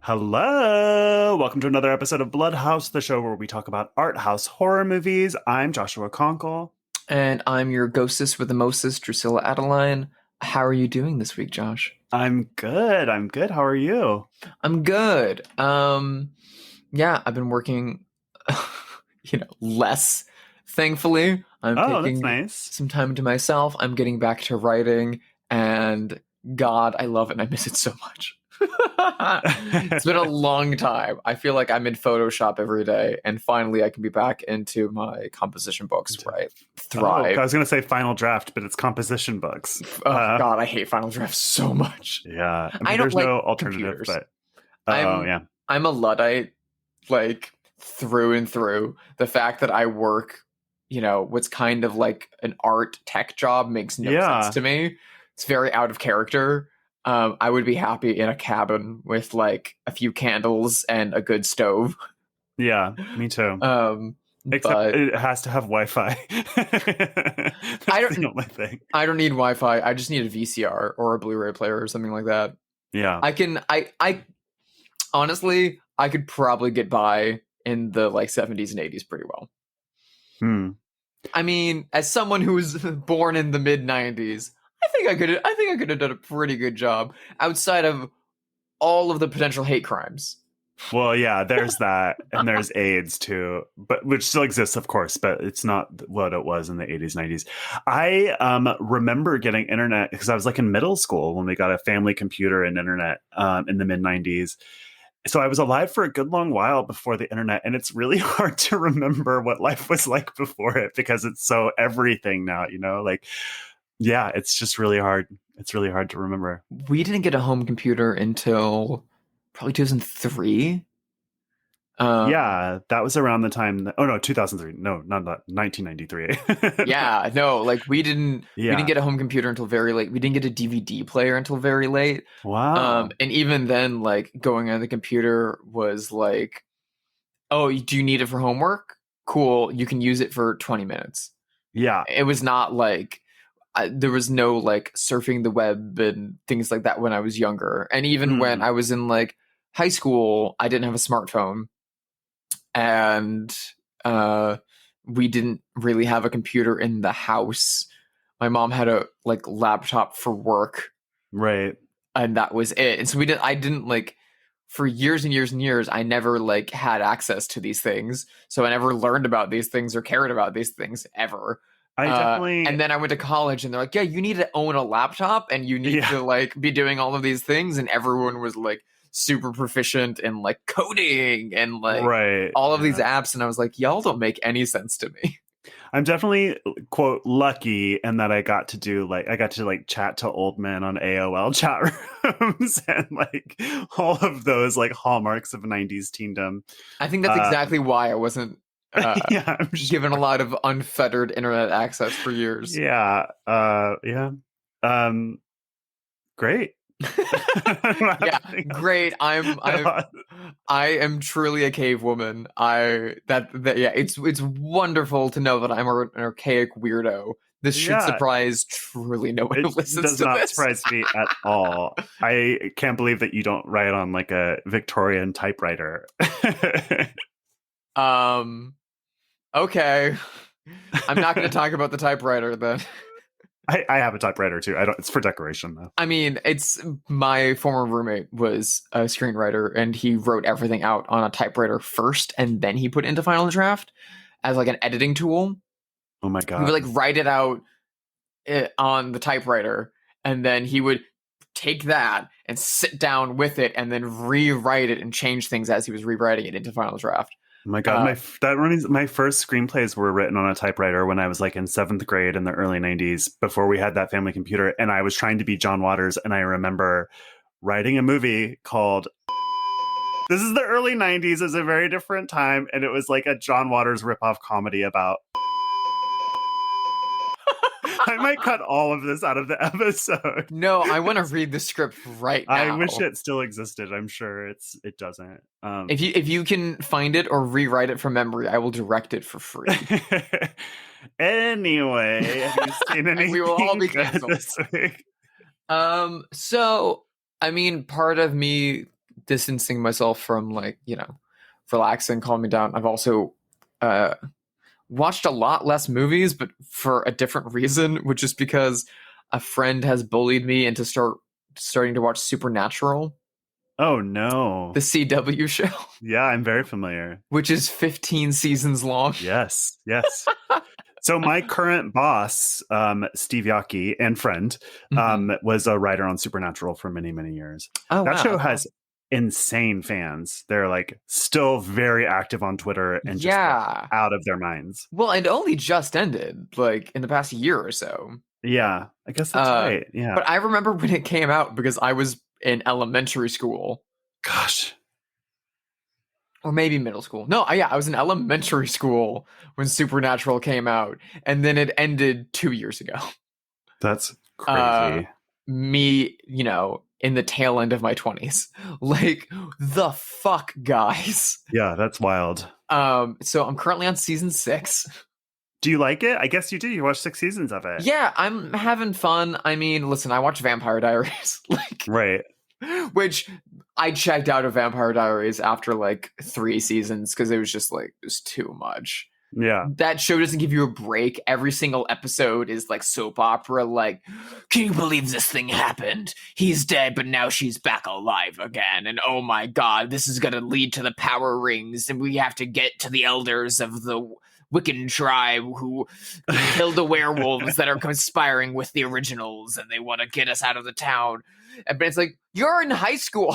Hello! Welcome to another episode of Bloodhouse, the show where we talk about art house horror movies. I'm Joshua Conkle. And I'm your ghostess with the mostest, Drusilla Adeline. How are you doing this week, Josh? I'm good. How are you? I'm good. Yeah, I've been working, less, thankfully. I'm taking That's nice. some time to myself. I'm getting back to writing, and God, I love it and I miss it so much. It's been a long time. I feel like I'm in Photoshop every day, and finally I can be back into my composition books, right? Thrive. I was going to say final draft, but it's composition books. God, I hate final drafts so much. Yeah. I don't there's like no alternative, computers. but... I'm a Luddite, like, through and through. The fact that I work, what's kind of like an art tech job makes no sense to me. It's very out of character. I would be happy in a cabin with like a few candles and a good stove. Yeah, me too. Except it has to have Wi-Fi. That's the only thing. I don't need Wi-Fi. I just need a VCR or a Blu-ray player or something like that. Yeah. I honestly, I could probably get by in the like 70s and 80s pretty well. I mean, as someone who was born in the mid 90s, I think I could have done a pretty good job outside of all of the potential hate crimes. Well, yeah, there's that, and there's AIDS too, but which still exists, of course, but it's not what it was in the 80s, 90s. I remember getting internet because I was like in middle school when we got a family computer and internet in the mid 90s. So I was alive for a good long while before the internet, and it's really hard to remember what life was like before it because it's so everything now, Yeah, it's just really hard. It's really hard to remember. We didn't get a home computer until probably 2003. Yeah, that was around the time. 2003. No, not that. 1993. Yeah, no, like we didn't get a home computer until very late. We didn't get a DVD player until very late. Wow. And even then, like going on the computer was like, oh, do you need it for homework? Cool, you can use it for 20 minutes. Yeah. It was not like there was no like surfing the web and things like that when I was younger. And even when I was in like high school, I didn't have a smartphone. And we didn't really have a computer in the house. My mom had a like laptop for work. Right. And that was it. And so I didn't like for years and years and years, I never like had access to these things. So I never learned about these things or cared about these things ever. And then I went to college and they're like, yeah, you need to own a laptop and you need to like be doing all of these things. And everyone was like super proficient in like coding and like all of these apps. And I was like, y'all don't make any sense to me. I'm definitely, quote, lucky in that I got to chat to old men on AOL chat rooms and like all of those like hallmarks of 90s teendom. I think that's exactly why I wasn't given a lot of unfettered internet access for years. Yeah. Great. Yeah, great. I am truly a cave woman. It's wonderful to know that I'm an archaic weirdo. This should surprise truly no one who listens to this. It does not surprise me at all. I can't believe that you don't write on like a Victorian typewriter. Okay. I'm not going to talk about the typewriter then. I have a typewriter too. It's for decoration though. I mean, it's my former roommate was a screenwriter and he wrote everything out on a typewriter first and then he put it into Final Draft as like an editing tool. Oh my God. He would like write it out on the typewriter and then he would take that and sit down with it and then rewrite it and change things as he was rewriting it into Final Draft. Oh my God, my first screenplays were written on a typewriter when I was like in 7th grade in the early 90s before we had that family computer. And I was trying to be John Waters. And I remember writing a movie called... This is the early 90s. It was a very different time. And it was like a John Waters ripoff comedy about... I might cut all of this out of the episode. No, I want to read the script right now. I wish it still existed. I'm sure it doesn't. If you can find it or rewrite it from memory, I will direct it for free. Anyway, have you seen anything we will all be canceled this week? So I mean, part of me distancing myself from like, relaxing, calm me down, I've also watched a lot less movies, but for a different reason, which is because a friend has bullied me into starting to watch Supernatural. Oh no. The CW show. Yeah, I'm very familiar. Which is 15 seasons long. Yes. So my current boss, Steve Yockey, and friend, was a writer on Supernatural for many, many years. Oh, that show has insane fans. They're like still very active on Twitter and just like, out of their minds. Well, it only just ended like in the past year or so. Yeah, I guess that's right. Yeah. But I remember when it came out because I was in elementary school. Gosh. Or maybe middle school. No, I was in elementary school when Supernatural came out, and then it ended 2 years ago. That's crazy. Me, in the tail end of my 20s. Like, the fuck, guys? Yeah, that's wild. So I'm currently on season 6. Do you like it? I guess you do. You watched 6 seasons of it. Yeah, I'm having fun. I mean, listen, I watch Vampire Diaries. Right. Which I checked out of Vampire Diaries after like 3 seasons because it was just like, it was too much. Yeah. That show doesn't give you a break. Every single episode is like soap opera. Like, can you believe this thing happened? He's dead, but now she's back alive again. And oh my God, this is going to lead to the power rings. And we have to get to the elders of the Wiccan tribe who killed the werewolves that are conspiring with the originals. And they want to get us out of the town. But it's like, you're in high school.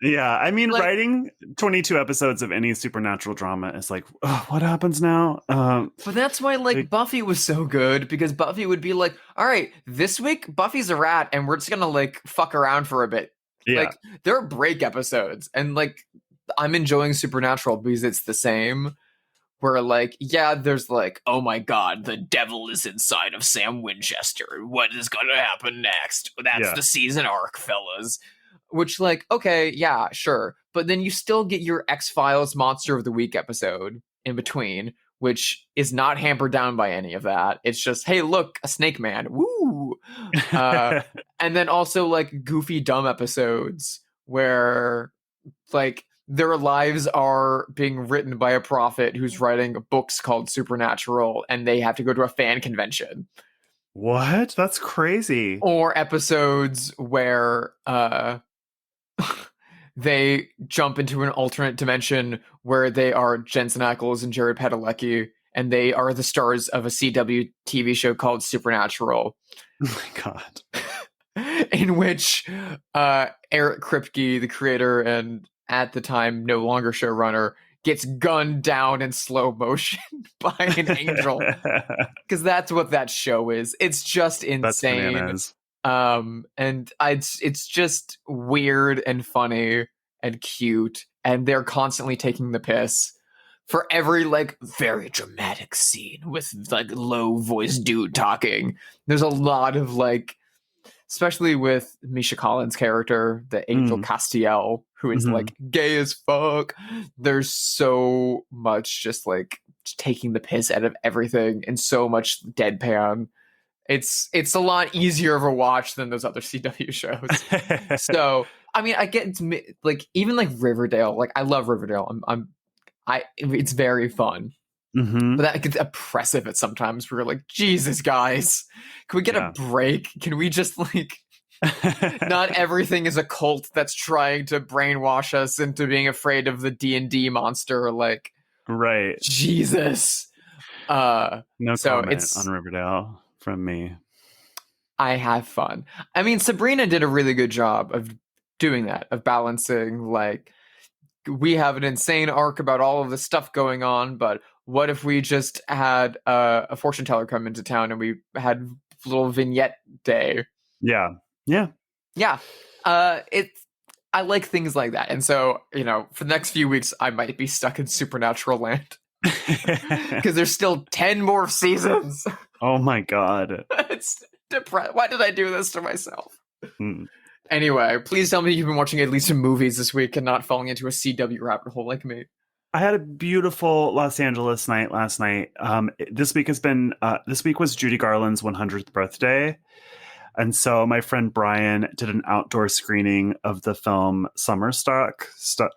Yeah, I mean, writing 22 episodes of any supernatural drama is like, oh, what happens now? But that's why, Buffy was so good, because Buffy would be like, all right, this week, Buffy's a rat, and we're just gonna, fuck around for a bit. Yeah. There are break episodes, and, I'm enjoying Supernatural because it's the same. Where, there's, oh my God, the devil is inside of Sam Winchester. What is going to happen next? That's the season arc, fellas. Which, okay, yeah, sure. But then you still get your X-Files Monster of the Week episode in between, which is not hampered down by any of that. It's just, hey, look, a snake man. Woo! And then also, goofy, dumb episodes where, their lives are being written by a prophet who's writing books called Supernatural, and they have to go to a fan convention. What? That's crazy. Or episodes where they jump into an alternate dimension where they are Jensen Ackles and Jared Padalecki, and they are the stars of a CW TV show called Supernatural. Oh my God. In which Eric Kripke, the creator and at the time no longer showrunner, gets gunned down in slow motion by an angel. Because that's what that show is. It's just insane. And it's just weird and funny and cute. And they're constantly taking the piss. For every, very dramatic scene with, low voice dude talking, there's a lot of, especially with Misha Collins' character, the Angel Castiel, who is gay as fuck. There's so much just taking the piss out of everything and so much deadpan. It's a lot easier of a watch than those other CW shows. So, I mean, I get even Riverdale. I love Riverdale. It's very fun. Mm-hmm. But that gets oppressive at sometimes. We're like, Jesus, guys, can we get a break? Can we just not everything is a cult that's trying to brainwash us into being afraid of the D&D monster? Right. Jesus. No comment on Riverdale from me. I have fun. I mean, Sabrina did a really good job of doing that, of balancing we have an insane arc about all of the stuff going on, but what if we just had a fortune teller come into town and we had little vignette day? Yeah. I like things like that. And so, for the next few weeks, I might be stuck in Supernatural land because there's still 10 more seasons. Oh my God. It's depressing. Why did I do this to myself? Anyway, please tell me you've been watching at least some movies this week and not falling into a CW rabbit hole like me. I had a beautiful Los Angeles night last night. This week was Judy Garland's 100th birthday. And so my friend Brian did an outdoor screening of the film Summerstock,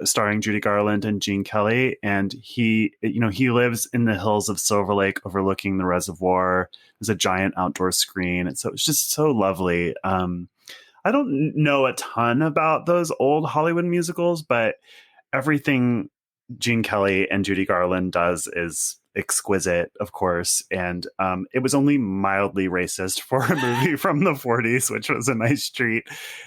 starring Judy Garland and Gene Kelly. And he lives in the hills of Silver Lake overlooking the reservoir. There's a giant outdoor screen. And so it's just so lovely. I don't know a ton about those old Hollywood musicals, but everything Gene Kelly and Judy Garland does is exquisite, of course. And it was only mildly racist for a movie from the 40s, which was a nice treat.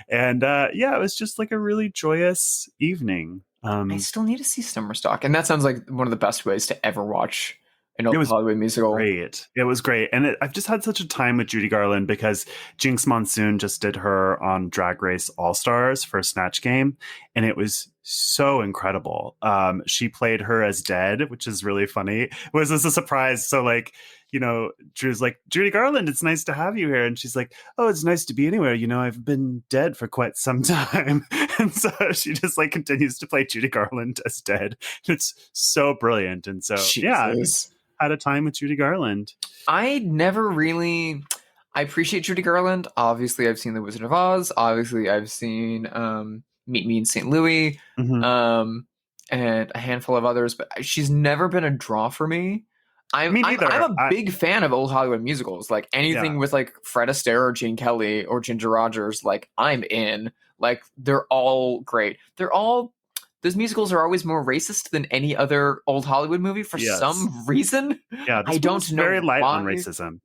And it was just like a really joyous evening. I still need to see Summerstock. And that sounds like one of the best ways to ever watch an old Hollywood musical. Great. It was great. And I've just had such a time with Judy Garland because Jinx Monsoon just did her on Drag Race All-Stars for Snatch Game. And it was so incredible. She played her as dead, which is really funny. It was a surprise. So like, Drew's like, Judy Garland, it's nice to have you here. And she's like, oh, it's nice to be anywhere. I've been dead for quite some time. And so she just like continues to play Judy Garland as dead. It's so brilliant. And so, Jesus. Had a time with Judy Garland. I appreciate Judy Garland. Obviously, I've seen The Wizard of Oz. Obviously, I've seen Meet Me in St. Louis, and a handful of others. But she's never been a draw for me. I'm a big fan of old Hollywood musicals. Like anything with like Fred Astaire or Gene Kelly or Ginger Rogers, like I'm in. Like they're all great. Those musicals are always more racist than any other old Hollywood movie for some reason. Yeah, I don't know. Very light on racism.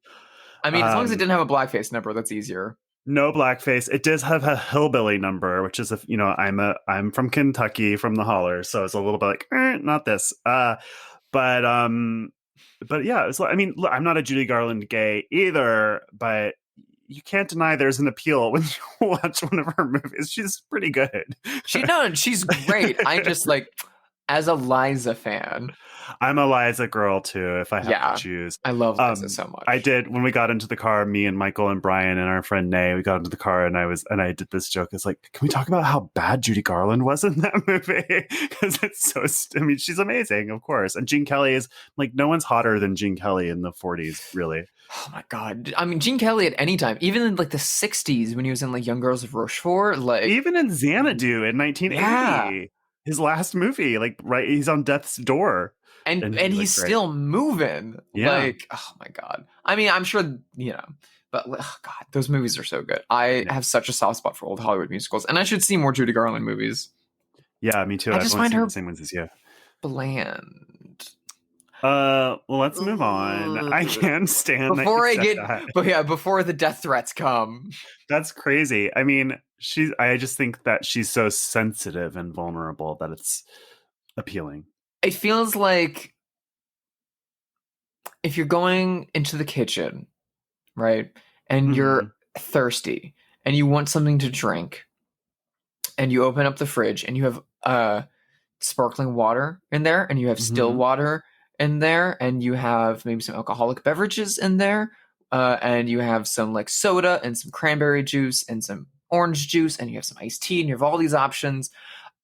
I mean, as long as it didn't have a blackface number, that's easier. No blackface. It does have a hillbilly number, which is I'm from Kentucky, from the holler, so it's a little bit like not this. But yeah, it's like, I mean, look, I'm not a Judy Garland gay either, but you can't deny there's an appeal when you watch one of her movies. She's pretty good. She's great. I just like, as a Liza fan. I'm a Liza girl too, if I have to choose. I love Liza so much. I did, when we got into the car, me and Michael and Brian and our friend Nay, we got into the car and I did this joke. It's like, can we talk about how bad Judy Garland was in that movie? Because it's so, she's amazing, of course. And Gene Kelly is like, no one's hotter than Gene Kelly in the 40s, really. Oh my God. I mean, Gene Kelly at any time, even in like the 60s when he was in like Young Girls of Rochefort, like even in Xanadu in 1980, his last movie, like he's on death's door. And he's still moving. Yeah. Like, oh my God. I mean, I'm sure, but God, those movies are so good. I have such a soft spot for old Hollywood musicals, and I should see more Judy Garland movies. Yeah, me too. I just find her the same ones as you. Bland. Well, let's move on. I can't stand before the death threats come. That's crazy. I mean, I just think that she's so sensitive and vulnerable that it's appealing. It feels like if you're going into the kitchen, right, and you're thirsty and you want something to drink, and you open up the fridge and you have sparkling water in there, and you have still water in there, and you have maybe some alcoholic beverages in there, and you have some like soda and some cranberry juice and some orange juice, and you have some iced tea, and you have all these options.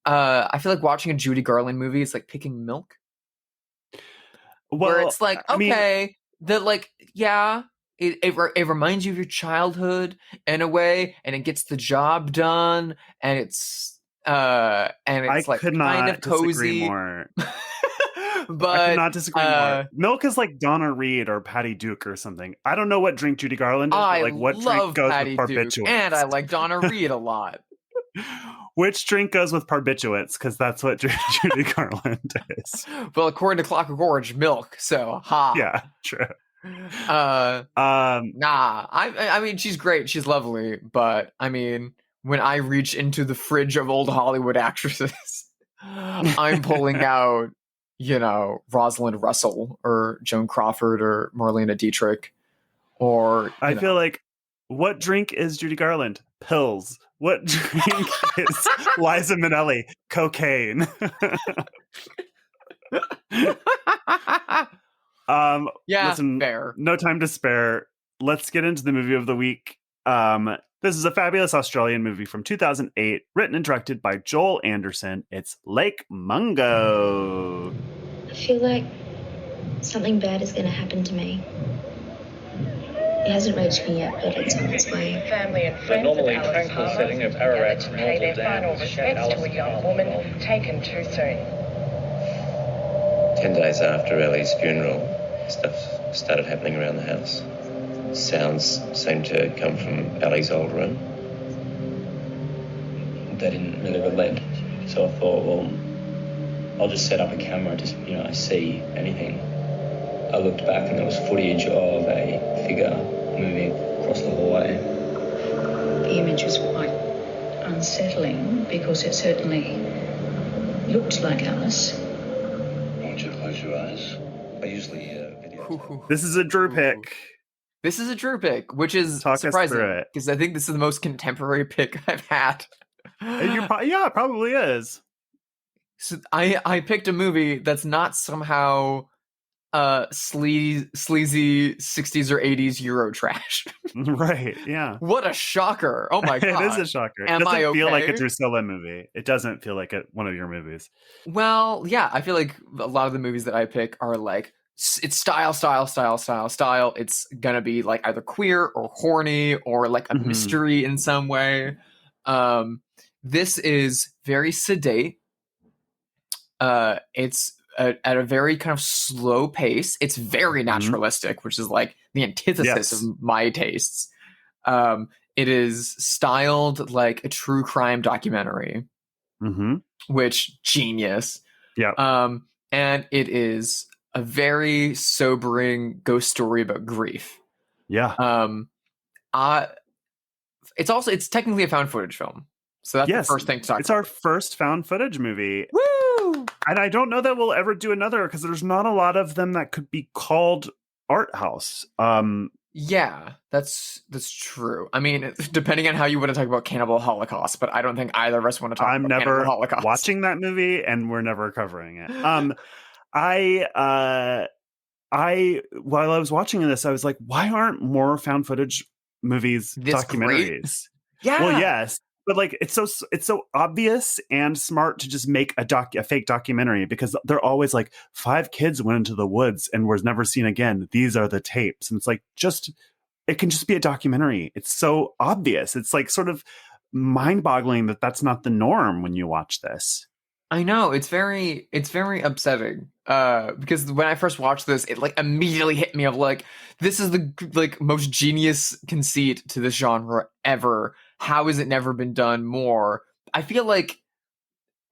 I feel like watching a Judy Garland movie is like picking milk. Where it's like, it reminds you of your childhood in a way, and it gets the job done, and it's like kind of cozy. More. But I could not disagree more. Milk is like Donna Reed or Patty Duke or something. I don't know what drink Judy Garland is, but like what drink goes with barbiturates. And I like Donna Reed a lot. Which drink goes with barbiturates? Because that's what Judy Garland is. Well, according to Clockwork Orange, milk. So, yeah, true. I mean, she's great. She's lovely. But I mean, when I reach into the fridge of old Hollywood actresses, I'm pulling out, Rosalind Russell or Joan Crawford or Marlena Dietrich. Or I feel like, what drink is Judy Garland? Pills. What drink is Liza Minnelli? Cocaine. Listen, fair. No time to spare. Let's get into the movie of the week. This is a fabulous Australian movie from 2008, written and directed by Joel Anderson. It's Lake Mungo. I feel like something bad is going to happen to me. It hasn't reached me yet, but it's on its way. Family and friends the normally tranquil setting of Ararat's to pay their final respects to a young woman taken too soon. 10 days after Ellie's funeral, stuff started happening around the house. Sounds seemed to come from Ellie's old room. They didn't really relent, so I thought, well, I'll just set up a camera to, I see anything. I looked back and there was footage of a figure moving across the hallway. The image was quite unsettling because it certainly looked like Alice. Won't you close your eyes? I usually video. This is a Drew pick. This is a Drew pick, which is Talk surprising because I think this is the most contemporary pick I've had. Yeah, it probably is. So I picked a movie that's not somehow sleazy 60s or 80s Euro trash. Right, yeah. What a shocker. Oh my god. It is a shocker. It doesn't feel like a Drusilla movie. It doesn't feel like one of your movies. Well, yeah, I feel like a lot of the movies that I pick are like, it's style. It's gonna be like either queer or horny or like a mystery in some way. This is very sedate. It's at a very kind of slow pace. It's very naturalistic, which is like the antithesis of my tastes. It is styled like a true crime documentary, which genius. Yeah. And it is a very sobering ghost story about grief. Yeah. It's technically a found footage film. So that's the first thing to talk about. It's our first found footage movie. Woo! And I don't know that we'll ever do another because there's not a lot of them that could be called art house. Yeah, that's true. I mean, depending on how you want to talk about Cannibal Holocaust, but I don't think either of us want to talk about Cannibal Holocaust. I'm never watching that movie, and we're never covering it. I while I was watching this, I was like, why aren't more found footage movies documentaries? Great? Yeah. Well, yes. But like it's so obvious and smart to just make a fake documentary because they're always like 5 kids went into the woods and was never seen again. These are the tapes. And it's like it can just be a documentary. It's so obvious. It's like sort of mind-boggling that that's not the norm when you watch this. I know, it's very upsetting. Because when I first watched this, it like immediately hit me of like, this is the like most genius conceit to this genre ever. How has it never been done more? I feel like,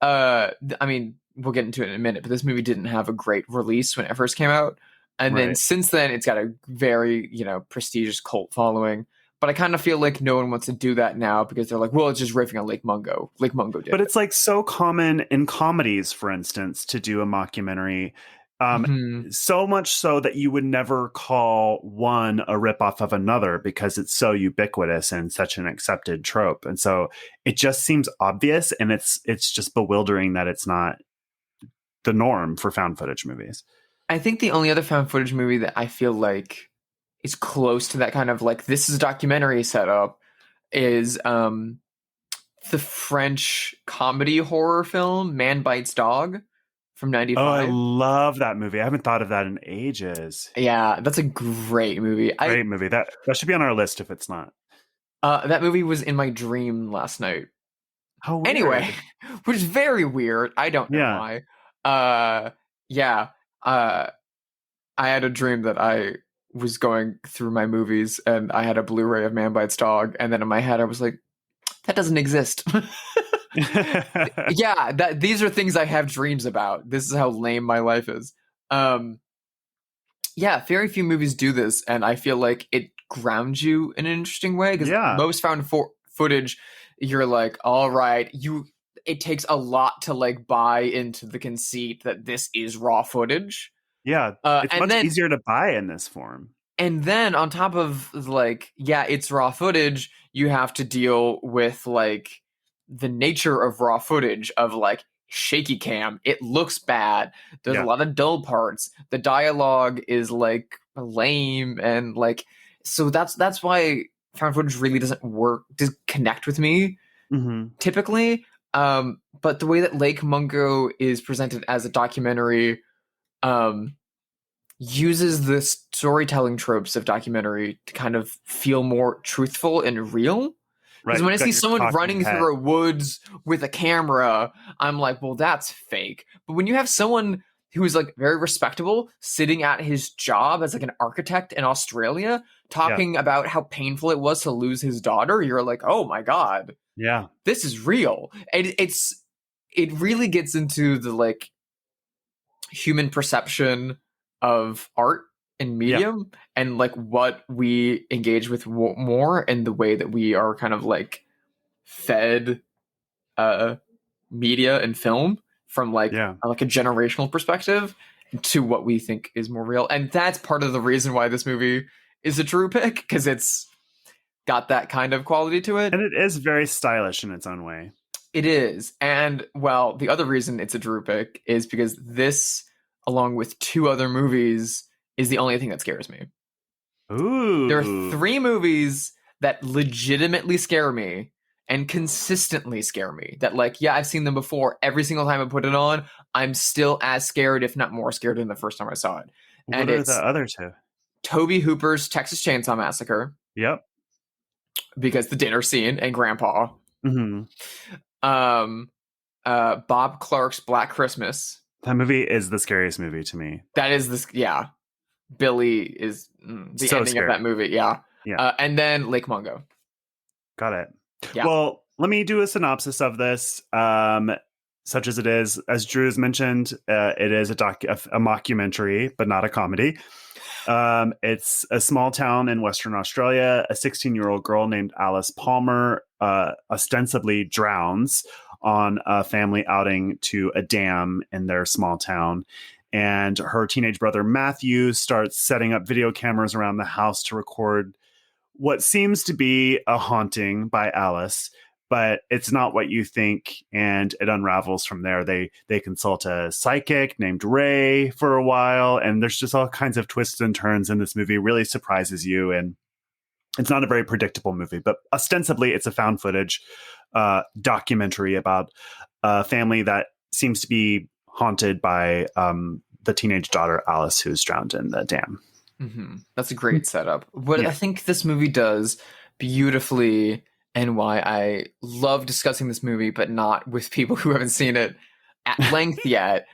I mean, we'll get into it in a minute, but this movie didn't have a great release when it first came out. And then since then, it's got a very, prestigious cult following. But I kind of feel like no one wants to do that now because they're like, well, it's just riffing on Lake Mungo. Lake Mungo did. But it's like so common in comedies, for instance, to do a mockumentary. So much so that you would never call one a ripoff of another because it's so ubiquitous and such an accepted trope. And so it just seems obvious, and it's just bewildering that it's not the norm for found footage movies. I think the only other found footage movie that I feel like is close to that kind of like, this is a documentary setup is the French comedy horror film Man Bites Dog from 95. Oh, I love that movie. I haven't thought of that in ages. Yeah, that's a great movie. Great movie. That should be on our list if it's not. That movie was in my dream last night. Oh, weird. Anyway, which is very weird. I don't know why. I had a dream that I was going through my movies and I had a Blu-ray of Man Bites Dog, and then in my head I was like, that doesn't exist. Yeah, these are things I have dreams about. This is how lame my life is. Yeah, very few movies do this, and I feel like it grounds you in an interesting way because most found footage, you're like, all right, it takes a lot to like buy into the conceit that this is raw footage. Yeah, it's much easier to buy in this form. And then on top of like, yeah, it's raw footage, you have to deal with like the nature of raw footage of like shaky cam. It looks bad. There's a lot of dull parts. The dialogue is like lame and like, so that's why found footage really doesn't connect with me typically. But the way that Lake Mungo is presented as a documentary, uses the storytelling tropes of documentary to kind of feel more truthful and real. Because when I see someone running through a woods with a camera, I'm like, well, that's fake. But when you have someone who is like very respectable sitting at his job as like an architect in Australia talking about how painful it was to lose his daughter, you're like, oh my God. Yeah. This is real. It really gets into the like human perception of art and medium and like what we engage with more and the way that we are kind of like fed media and film from like a generational perspective to what we think is more real. And that's part of the reason why this movie is a true pick, because it's got that kind of quality to it. And it is very stylish in its own way. It is. And well, the other reason it's a Drew pick is because this, along with two other movies, is the only thing that scares me. Ooh. There are 3 movies that legitimately scare me and consistently scare me. That like, yeah, I've seen them before. Every single time I put it on, I'm still as scared, if not more scared than the first time I saw it. What are the other 2? Tobe Hooper's Texas Chainsaw Massacre. Yep. Because the dinner scene and Grandpa. Mm-hmm. Bob Clark's Black Christmas. That movie is the scariest movie to me. That is this, yeah. Billy is the so ending scary. of that movie, yeah. And then Lake Mungo. Got it. Yeah. Well, let me do a synopsis of this. Such as it is, as Drew has mentioned, it is a mockumentary, but not a comedy. It's a small town in Western Australia. A 16-year-old girl named Alice Palmer ostensibly drowns on a family outing to a dam in their small town. And her teenage brother, Matthew, starts setting up video cameras around the house to record what seems to be a haunting by Alice, but it's not what you think, and it unravels from there. They consult a psychic named Ray for a while, and there's just all kinds of twists and turns in this movie. It really surprises you, and it's not a very predictable movie, but ostensibly it's a found footage documentary about a family that seems to be haunted by the teenage daughter, Alice, who's drowned in the dam. Mm-hmm. That's a great setup. What I think this movie does beautifully, and why I love discussing this movie, but not with people who haven't seen it at length yet,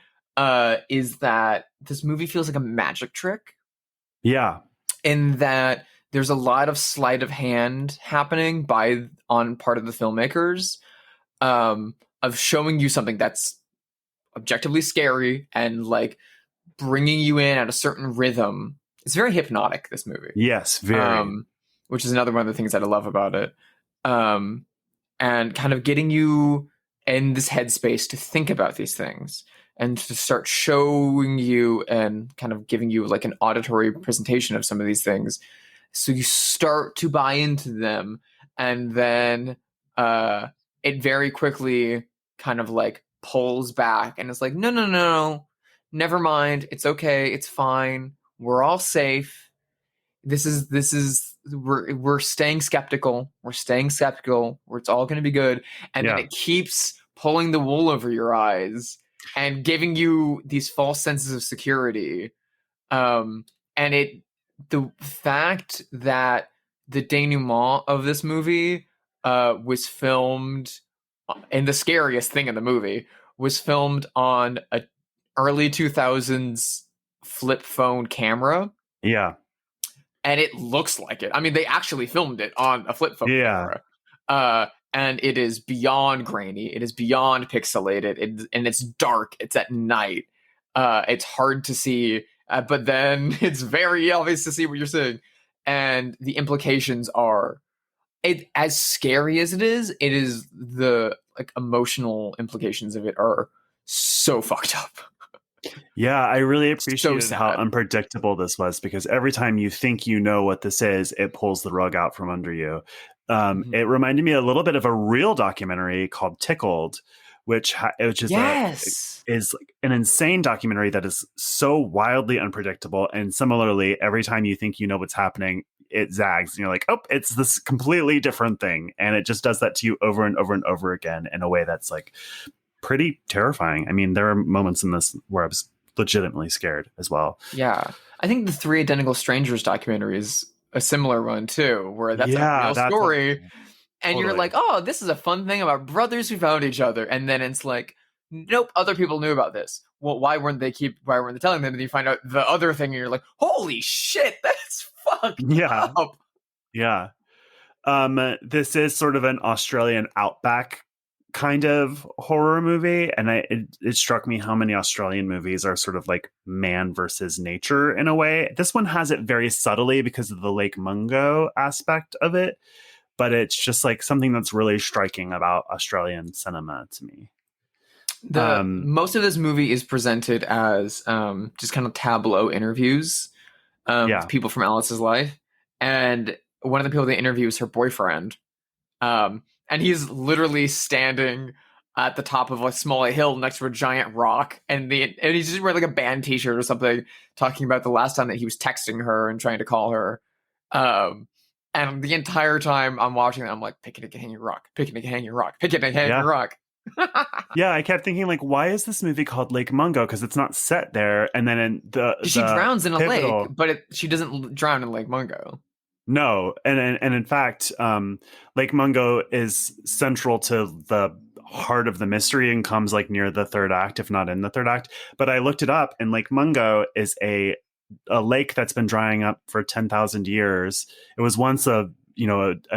is that this movie feels like a magic trick. Yeah. In that there's a lot of sleight of hand happening on part of the filmmakers, of showing you something that's objectively scary and like bringing you in at a certain rhythm. It's very hypnotic, this movie. Yes, very. Which is another one of the things that I love about it. And kind of getting you in this headspace to think about these things and to start showing you and kind of giving you like an auditory presentation of some of these things. So you start to buy into them, and then it very quickly kind of like pulls back and it's like, no, never mind. It's okay. It's fine. We're all safe. We're staying skeptical. We're staying skeptical. It's all going to be good. And then it keeps pulling the wool over your eyes and giving you these false senses of security. And the fact that the denouement of this movie was filmed, and the scariest thing in the movie was filmed on a early 2000s flip phone camera. Yeah. And it looks like it. I mean, they actually filmed it on a flip phone camera. And it is beyond grainy. It is beyond pixelated. And it's dark. It's at night. It's hard to see. But then it's very obvious to see what you're seeing. And the implications are, as scary as it is the like emotional implications of it are so fucked up. Yeah, I really appreciated how unpredictable this was, because every time you think you know what this is, it pulls the rug out from under you. It reminded me a little bit of a real documentary called Tickled, which is like an insane documentary that is so wildly unpredictable. And similarly, every time you think you know what's happening, it zags and you're like, oh, it's this completely different thing. And it just does that to you over and over and over again in a way that's like pretty terrifying. I mean, there are moments in this where I was legitimately scared as well. Yeah. I think the Three Identical Strangers documentary is a similar one too, where that's a real story. And you're like, oh, this is a fun thing about brothers who found each other. And then it's like, nope, other people knew about this. Well, why weren't they telling them? And you find out the other thing and you're like, holy shit, that's fucked up. Yeah. This is sort of an Australian outback kind of horror movie. And it struck me how many Australian movies are sort of like man versus nature in a way. This one has it very subtly because of the Lake Mungo aspect of it. But it's just like something that's really striking about Australian cinema to me. Most of this movie is presented as just kind of tableau interviews with people from Alice's life. And one of the people they interview is her boyfriend. And he's literally standing at the top of a small hill next to a giant rock. And he's just wearing like a band t-shirt or something, talking about the last time that he was texting her and trying to call her. And the entire time I'm watching that, I'm like, picnic at Hanging Rock, picnic at Hanging Rock, picnic at Hanging Rock. Yeah, I kept thinking, like, why is this movie called Lake Mungo? Because it's not set there. And then in she drowns in a lake, but she doesn't drown in Lake Mungo. No, and in fact, Lake Mungo is central to the heart of the mystery and comes like near the third act, if not in the third act. But I looked it up, and Lake Mungo is a lake that's been drying up for 10,000 years. It was once a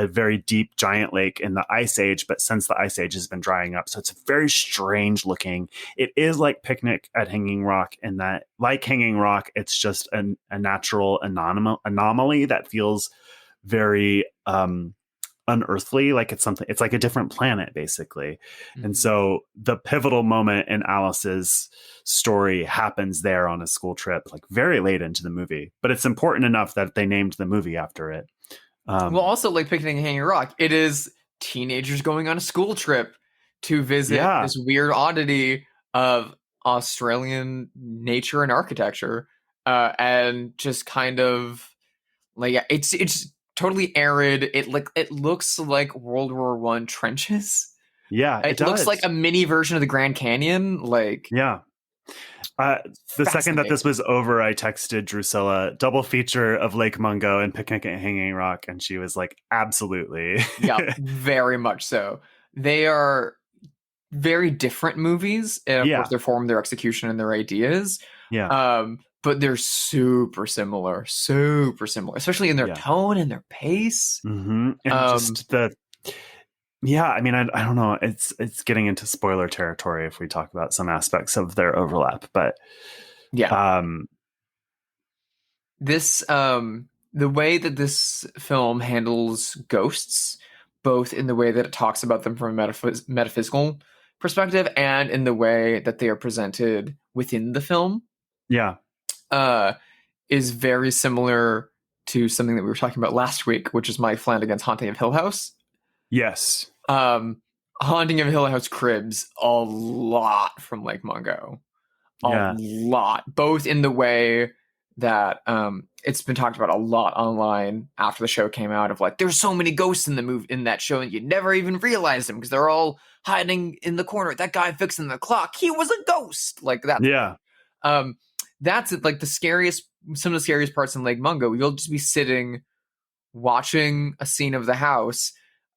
very deep giant lake in the Ice Age, but since the Ice Age has been drying up. So it's very strange looking. It is like Picnic at Hanging Rock in that, like Hanging Rock, it's just a natural anomaly that feels very unearthly, like it's like a different planet basically. Mm-hmm. And so the pivotal moment in Alice's story happens there on a school trip, like very late into the movie, but it's important enough that they named the movie after it. Well, also like Picnic at Hanging Rock, it is teenagers going on a school trip to visit this weird oddity of Australian nature and architecture, and just kind of like it's totally arid. It looks like World War I trenches. Yeah, it looks like a mini version of the Grand Canyon. Like the second that this was over, I texted Drusilla, double feature of Lake Mungo and Picnic at Hanging Rock, and she was like, absolutely. Yeah, very much so. They are very different movies, and of course their form, their execution, and their ideas. Yeah. But they're super similar, especially in their tone and their pace. Mm-hmm. And just the... Yeah, I mean, I don't know. It's getting into spoiler territory if we talk about some aspects of their overlap, but this the way that this film handles ghosts, both in the way that it talks about them from a metaphysical perspective and in the way that they are presented within the film, is very similar to something that we were talking about last week, which is Mike Flanagan's Haunting of Hill House. Yes. Haunting of Hill House cribs a lot from Lake Mungo. A lot. Both in the way that it's been talked about a lot online after the show came out, of like, there's so many ghosts in that show and you never even realize them because they're all hiding in the corner. That guy fixing the clock, he was a ghost. Like that. Yeah. That's it. Like some of the scariest parts in Lake Mungo. You'll just be sitting watching a scene of the house,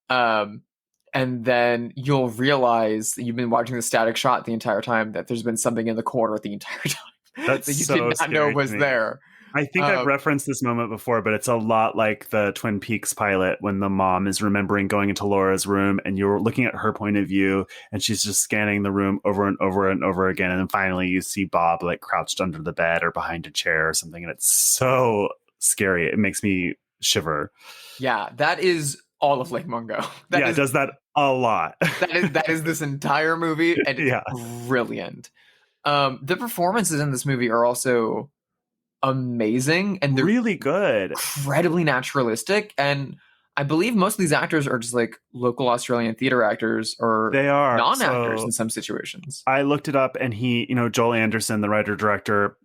and then you'll realize that you've been watching the static shot the entire time, that there's been something in the corner the entire time that you did not know was there. I think I've referenced this moment before, but it's a lot like the Twin Peaks pilot when the mom is remembering going into Laura's room and you're looking at her point of view and she's just scanning the room over and over and over again. And then finally you see Bob like crouched under the bed or behind a chair or something. And it's so scary. It makes me shiver. Yeah, that is all of Lake Mungo. It does that a lot. that is this entire movie, and it's brilliant. The performances in this movie are also amazing, and they're really good, incredibly naturalistic. And I believe most of these actors are just like local Australian theater actors or they are non-actors in some situations. I looked it up, and he, Joel Anderson, the writer-director,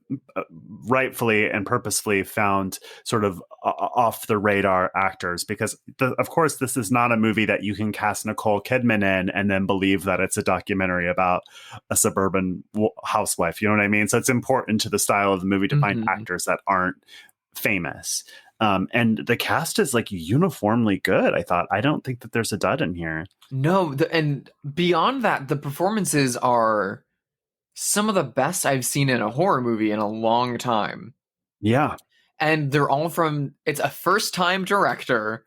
rightfully and purposefully found sort of off the radar actors because, of course, this is not a movie that you can cast Nicole Kidman in and then believe that it's a documentary about a suburban housewife. You know what I mean? So it's important to the style of the movie to find actors that aren't famous. And the cast is like uniformly good. I don't think that there's a dud in here. No, and beyond that, the performances are some of the best I've seen in a horror movie in a long time. Yeah. And they're all it's a first-time director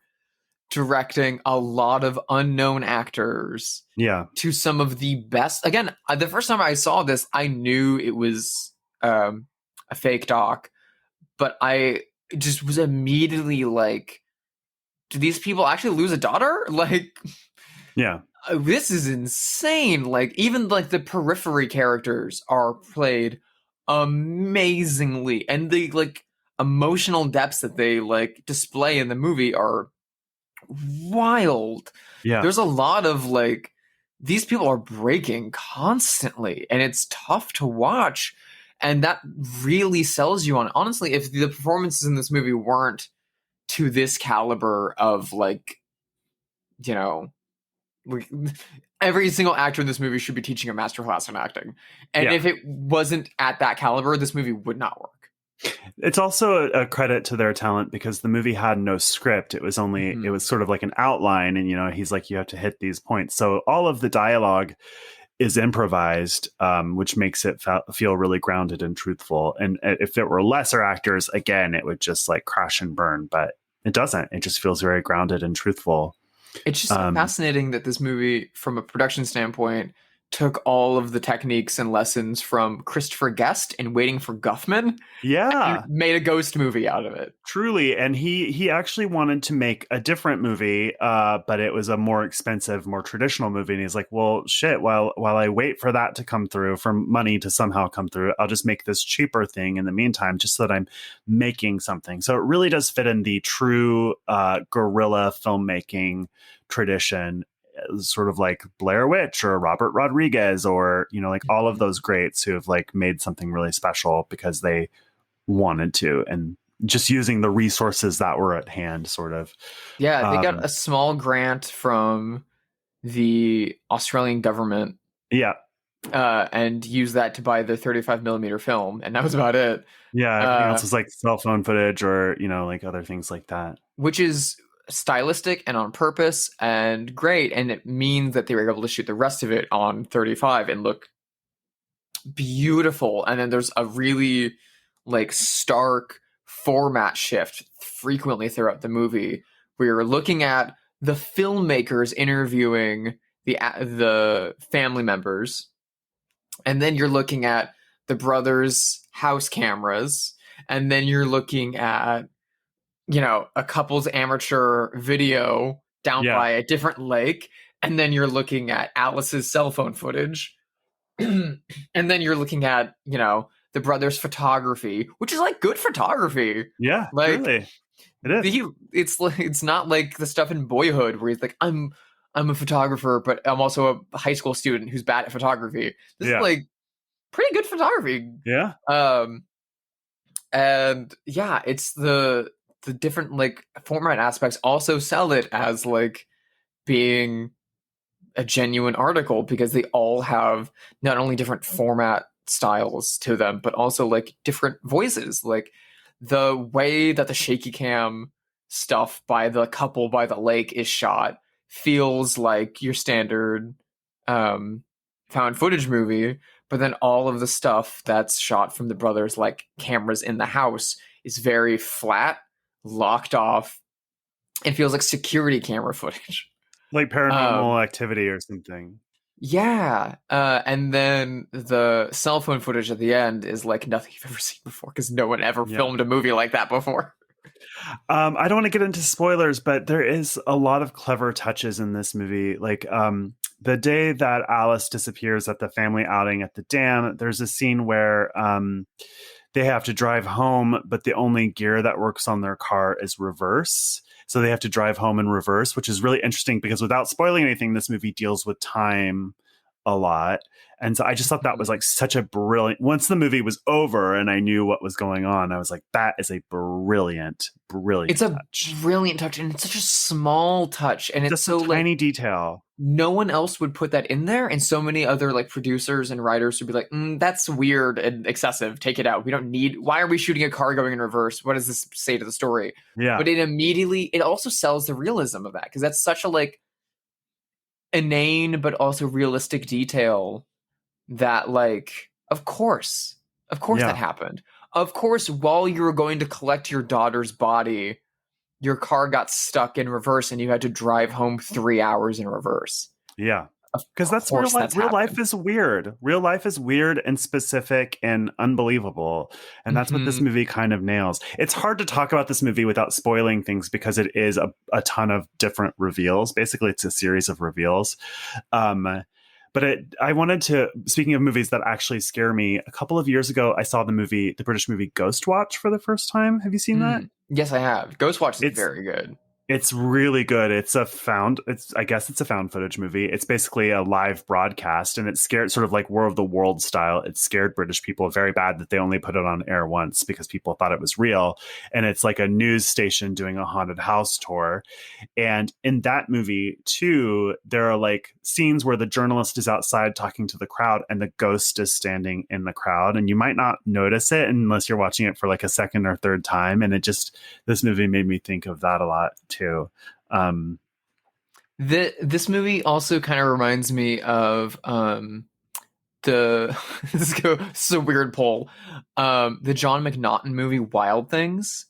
directing a lot of unknown actors. Yeah. To some of the best. Again, the first time I saw this, I knew it was a fake doc, but I just was immediately like, do these people actually lose a daughter? Like, yeah, this is insane. Like, even like the periphery characters are played amazingly, and the like emotional depths that they like display in the movie are wild. Yeah, there's a lot of like, these people are breaking constantly, and it's tough to watch. And that really sells you on, honestly, if the performances in this movie weren't to this caliber of like, every single actor in this movie should be teaching a masterclass in acting. And if it wasn't at that caliber, this movie would not work. It's also a credit to their talent because the movie had no script. It was only, it was sort of like an outline. And, he's like, you have to hit these points. So all of the dialogue is improvised, which makes it feel really grounded and truthful. And if it were lesser actors, again, it would just like crash and burn, but it doesn't. It just feels very grounded and truthful. It's just fascinating that this movie, from a production standpoint, took all of the techniques and lessons from Christopher Guest in Waiting for Guffman. Yeah. And made a ghost movie out of it. Truly. And he actually wanted to make a different movie, but it was a more expensive, more traditional movie. And he's like, well, shit, while I wait for that to come through, for money to somehow come through, I'll just make this cheaper thing in the meantime, just so that I'm making something. So it really does fit in the true guerrilla filmmaking tradition, sort of like Blair Witch or Robert Rodriguez or, like all of those greats who have like made something really special because they wanted to, and just using the resources that were at hand, sort of. Yeah, they got a small grant from the Australian government. Yeah. And used that to buy the 35 millimeter film, and that was about it. Yeah, everything else was like cell phone footage or, like other things like that. Which is stylistic and on purpose and great, and it means that they were able to shoot the rest of it on 35 and look beautiful. And then there's a really like stark format shift frequently throughout the movie where you're looking at the filmmakers interviewing the family members, and then you're looking at the brothers' house cameras, and then you're looking at a couple's amateur video down by a different lake. And then you're looking at Alice's cell phone footage. And then you're looking at, the brothers' photography, which is like good photography. Yeah, like really. It is. It's not like the stuff in Boyhood where he's like, I'm a photographer, but I'm also a high school student who's bad at photography. This is like pretty good photography. Yeah. And yeah, it's the different like format aspects also sell it as like being a genuine article, because they all have not only different format styles to them, but also like different voices. Like the way that the shaky cam stuff by the couple by the lake is shot feels like your standard found footage movie, but then all of the stuff that's shot from the brothers like cameras in the house is very flat, locked off, and feels like security camera footage, like Paranormal Activity or something. Yeah. And then the cell phone footage at the end is like nothing you've ever seen before, because no one ever filmed a movie like that before. I don't want to get into spoilers, but there is a lot of clever touches in this movie. Like the day that Alice disappears at the family outing at the dam, there's a scene where they have to drive home, but the only gear that works on their car is reverse. So they have to drive home in reverse, which is really interesting because without spoiling anything, this movie deals with time a lot. And so I just thought that was like such a brilliant, once the movie was over and I knew what was going on, I was like, that is a brilliant it's touch. A brilliant touch. And it's such a small touch. And it's just so a tiny detail. No one else would put that in there. And so many other like producers and writers would be like, that's weird and excessive. Take it out. We don't need, why are we shooting a car going in reverse? What does this say to the story? Yeah. But it also sells the realism of that. Cause that's such a like inane, but also realistic detail that like, of course that happened. Of course, while you were going to collect your daughter's body, your car got stuck in reverse and you had to drive home 3 hours in reverse. Yeah. Because that's real life. Real life is weird. Real life is weird and specific and unbelievable. And that's what this movie kind of nails. It's hard to talk about this movie without spoiling things because it is a ton of different reveals. Basically, it's a series of reveals. But I wanted to, speaking of movies that actually scare me, a couple of years ago, I saw the British movie Ghost Watch for the first time. Have you seen that? Yes, I have. Ghost Watch is very good. It's really good. I guess it's a found footage movie. It's basically a live broadcast, and it's scared, sort of like War of the Worlds style. It scared British people very bad that they only put it on air once because people thought it was real. And it's like a news station doing a haunted house tour. And in that movie too, there are like scenes where the journalist is outside talking to the crowd and the ghost is standing in the crowd. And you might not notice it unless you're watching it for like a second or third time. And this movie made me think of that a lot too. This movie also kind of reminds me of this is a weird poll. The John McNaughton movie Wild Things.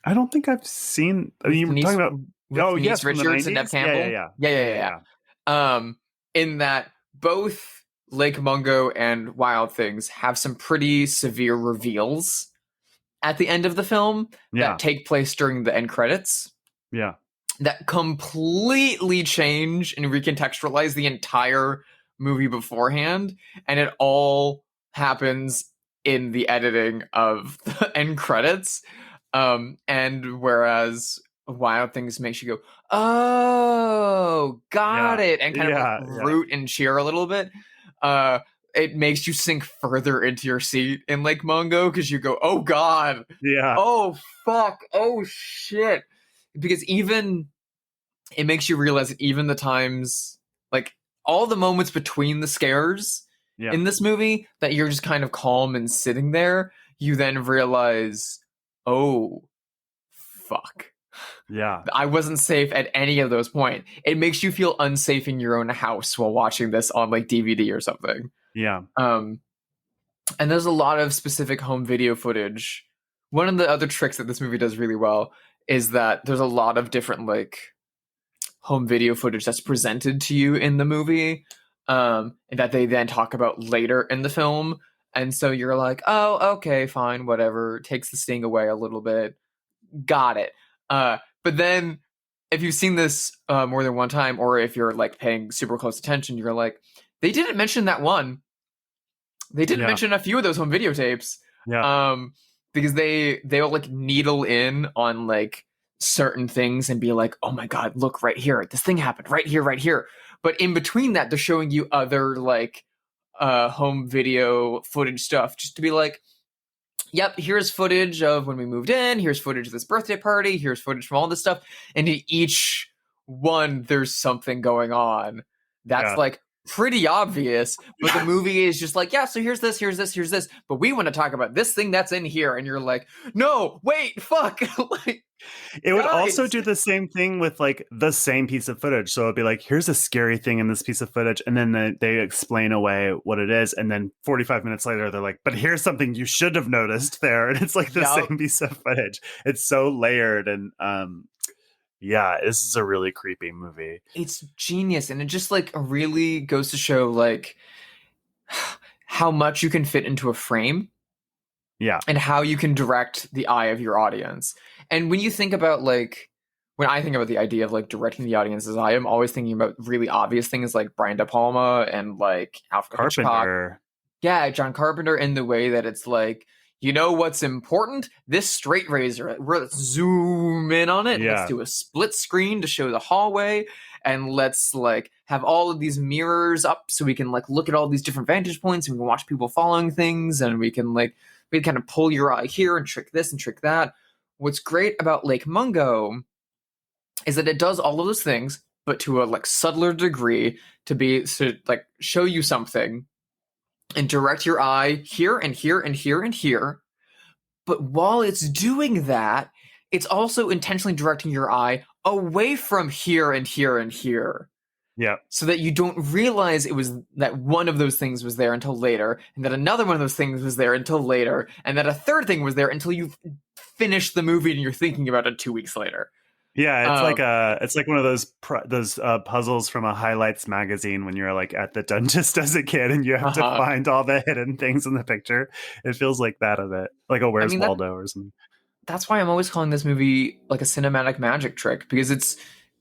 I don't think I've seen. I mean, you're talking about Denise Richards and Neve Campbell. Yeah. In that both Lake Mungo and Wild Things have some pretty severe reveals at the end of the film that take place during the end credits. Yeah. That completely change and recontextualize the entire movie beforehand. And it all happens in the editing of the end credits. And whereas Wild Things makes you go, oh, got it. And kind of root and cheer a little bit. It makes you sink further into your seat in Lake Mungo because you go, oh, God. Yeah. Oh, fuck. Oh, shit. Because it makes you realize that even the times, like all the moments between the scares in this movie that you're just kind of calm and sitting there, you then realize, oh, fuck. Yeah. I wasn't safe at any of those points. It makes you feel unsafe in your own house while watching this on like DVD or something. Yeah. And there's a lot of specific home video footage. One of the other tricks that this movie does really well is that there's a lot of different like home video footage that's presented to you in the movie, and that they then talk about later in the film. And so you're like, oh, okay, fine, whatever. Takes the sting away a little bit. Got it. But then if you've seen this more than one time, or if you're like paying super close attention, you're like, they didn't mention that one. They didn't mention a few of those home videotapes. Yeah. Because they'll like needle in on like certain things and be like, oh my God, look right here. This thing happened right here, right here. But in between that, they're showing you other like home video footage stuff just to be like, yep, here's footage of when we moved in. Here's footage of this birthday party. Here's footage from all this stuff. And in each one, there's something going on. That's like pretty obvious, but the movie is just like, so here's this, but we want to talk about this thing that's in here, and you're like, no, wait, fuck. Like, it would also do the same thing with like the same piece of footage. So it'd be like, here's a scary thing in this piece of footage, and then they explain away what it is, and then 45 minutes later they're like, but here's something you should have noticed there, and it's like the same piece of footage. It's so layered, and yeah, this is a really creepy movie. It's genius, and it just like really goes to show like how much you can fit into a frame. Yeah. And how you can direct the eye of your audience. And when you think about like, when I think about the idea of like directing the audience's eye, I'm always thinking about really obvious things like Brian De Palma and like Alfred Hitchcock. Carpenter. Yeah, John Carpenter, in the way that it's like, you know what's important? This straight razor. Let's zoom in on it. Yeah. Let's do a split screen to show the hallway. And let's like have all of these mirrors up so we can like look at all these different vantage points and we can watch people following things and we can kind of pull your eye here and trick this and trick that. What's great about Lake Mungo is that it does all of those things, but to a like subtler degree to like show you something and direct your eye here and here and here and here. But while it's doing that, it's also intentionally directing your eye away from here and here and here. Yeah. So that you don't realize it was that one of those things was there until later, and that another one of those things was there until later, and that a third thing was there until you've finished the movie and you're thinking about it 2 weeks later. Yeah, it's like one of those puzzles from a highlights magazine when you're like at the dentist as a kid and you have to find all the hidden things in the picture. It feels like that a bit, like a Where's Waldo or something. That's why I'm always calling this movie like a cinematic magic trick, because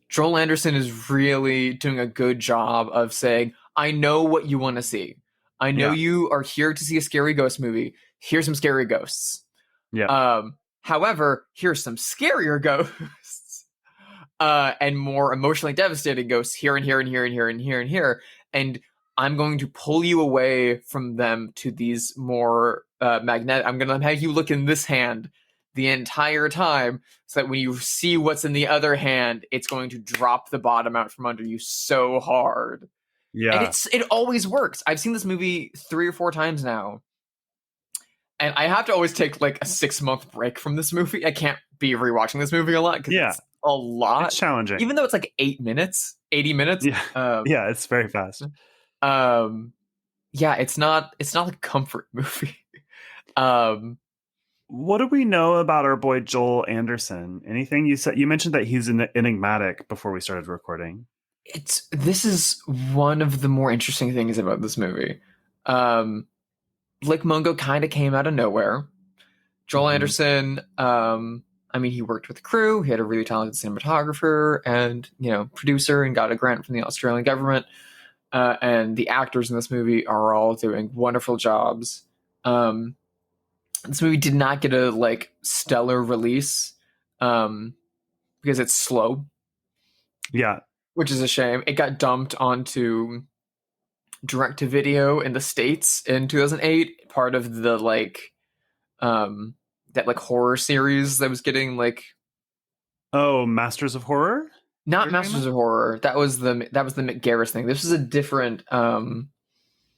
Joel Anderson is really doing a good job of saying, I know what you want to see. I know you are here to see a scary ghost movie. Here's some scary ghosts. Yeah. However, here's some scarier ghosts. And more emotionally devastating ghosts here and here and here and here and here and here. And I'm going to pull you away from them to these more magnetic. I'm going to have you look in this hand the entire time so that when you see what's in the other hand, it's going to drop the bottom out from under you so hard. Yeah. And it always works. I've seen this movie 3 or 4 times now. And I have to always take like a 6-month break from this movie. I can't be rewatching this movie a lot because it's a lot. It's challenging. Even though it's like 80 minutes. Yeah, yeah, it's very fast. Yeah, it's not like a comfort movie. What do we know about our boy Joel Anderson? Anything you mentioned that he's enigmatic before we started recording. This is one of the more interesting things about this movie. Lake Mungo kind of came out of nowhere. Joel Anderson, he worked with the crew. He had a really talented cinematographer and, producer, and got a grant from the Australian government. And the actors in this movie are all doing wonderful jobs. This movie did not get a stellar release because it's slow. Yeah. Which is a shame. It got dumped onto direct-to-video in the States in 2008, part of the that horror series that was getting Masters of Horror? Not Masters of Horror. That was the Mick Garris thing. This was a different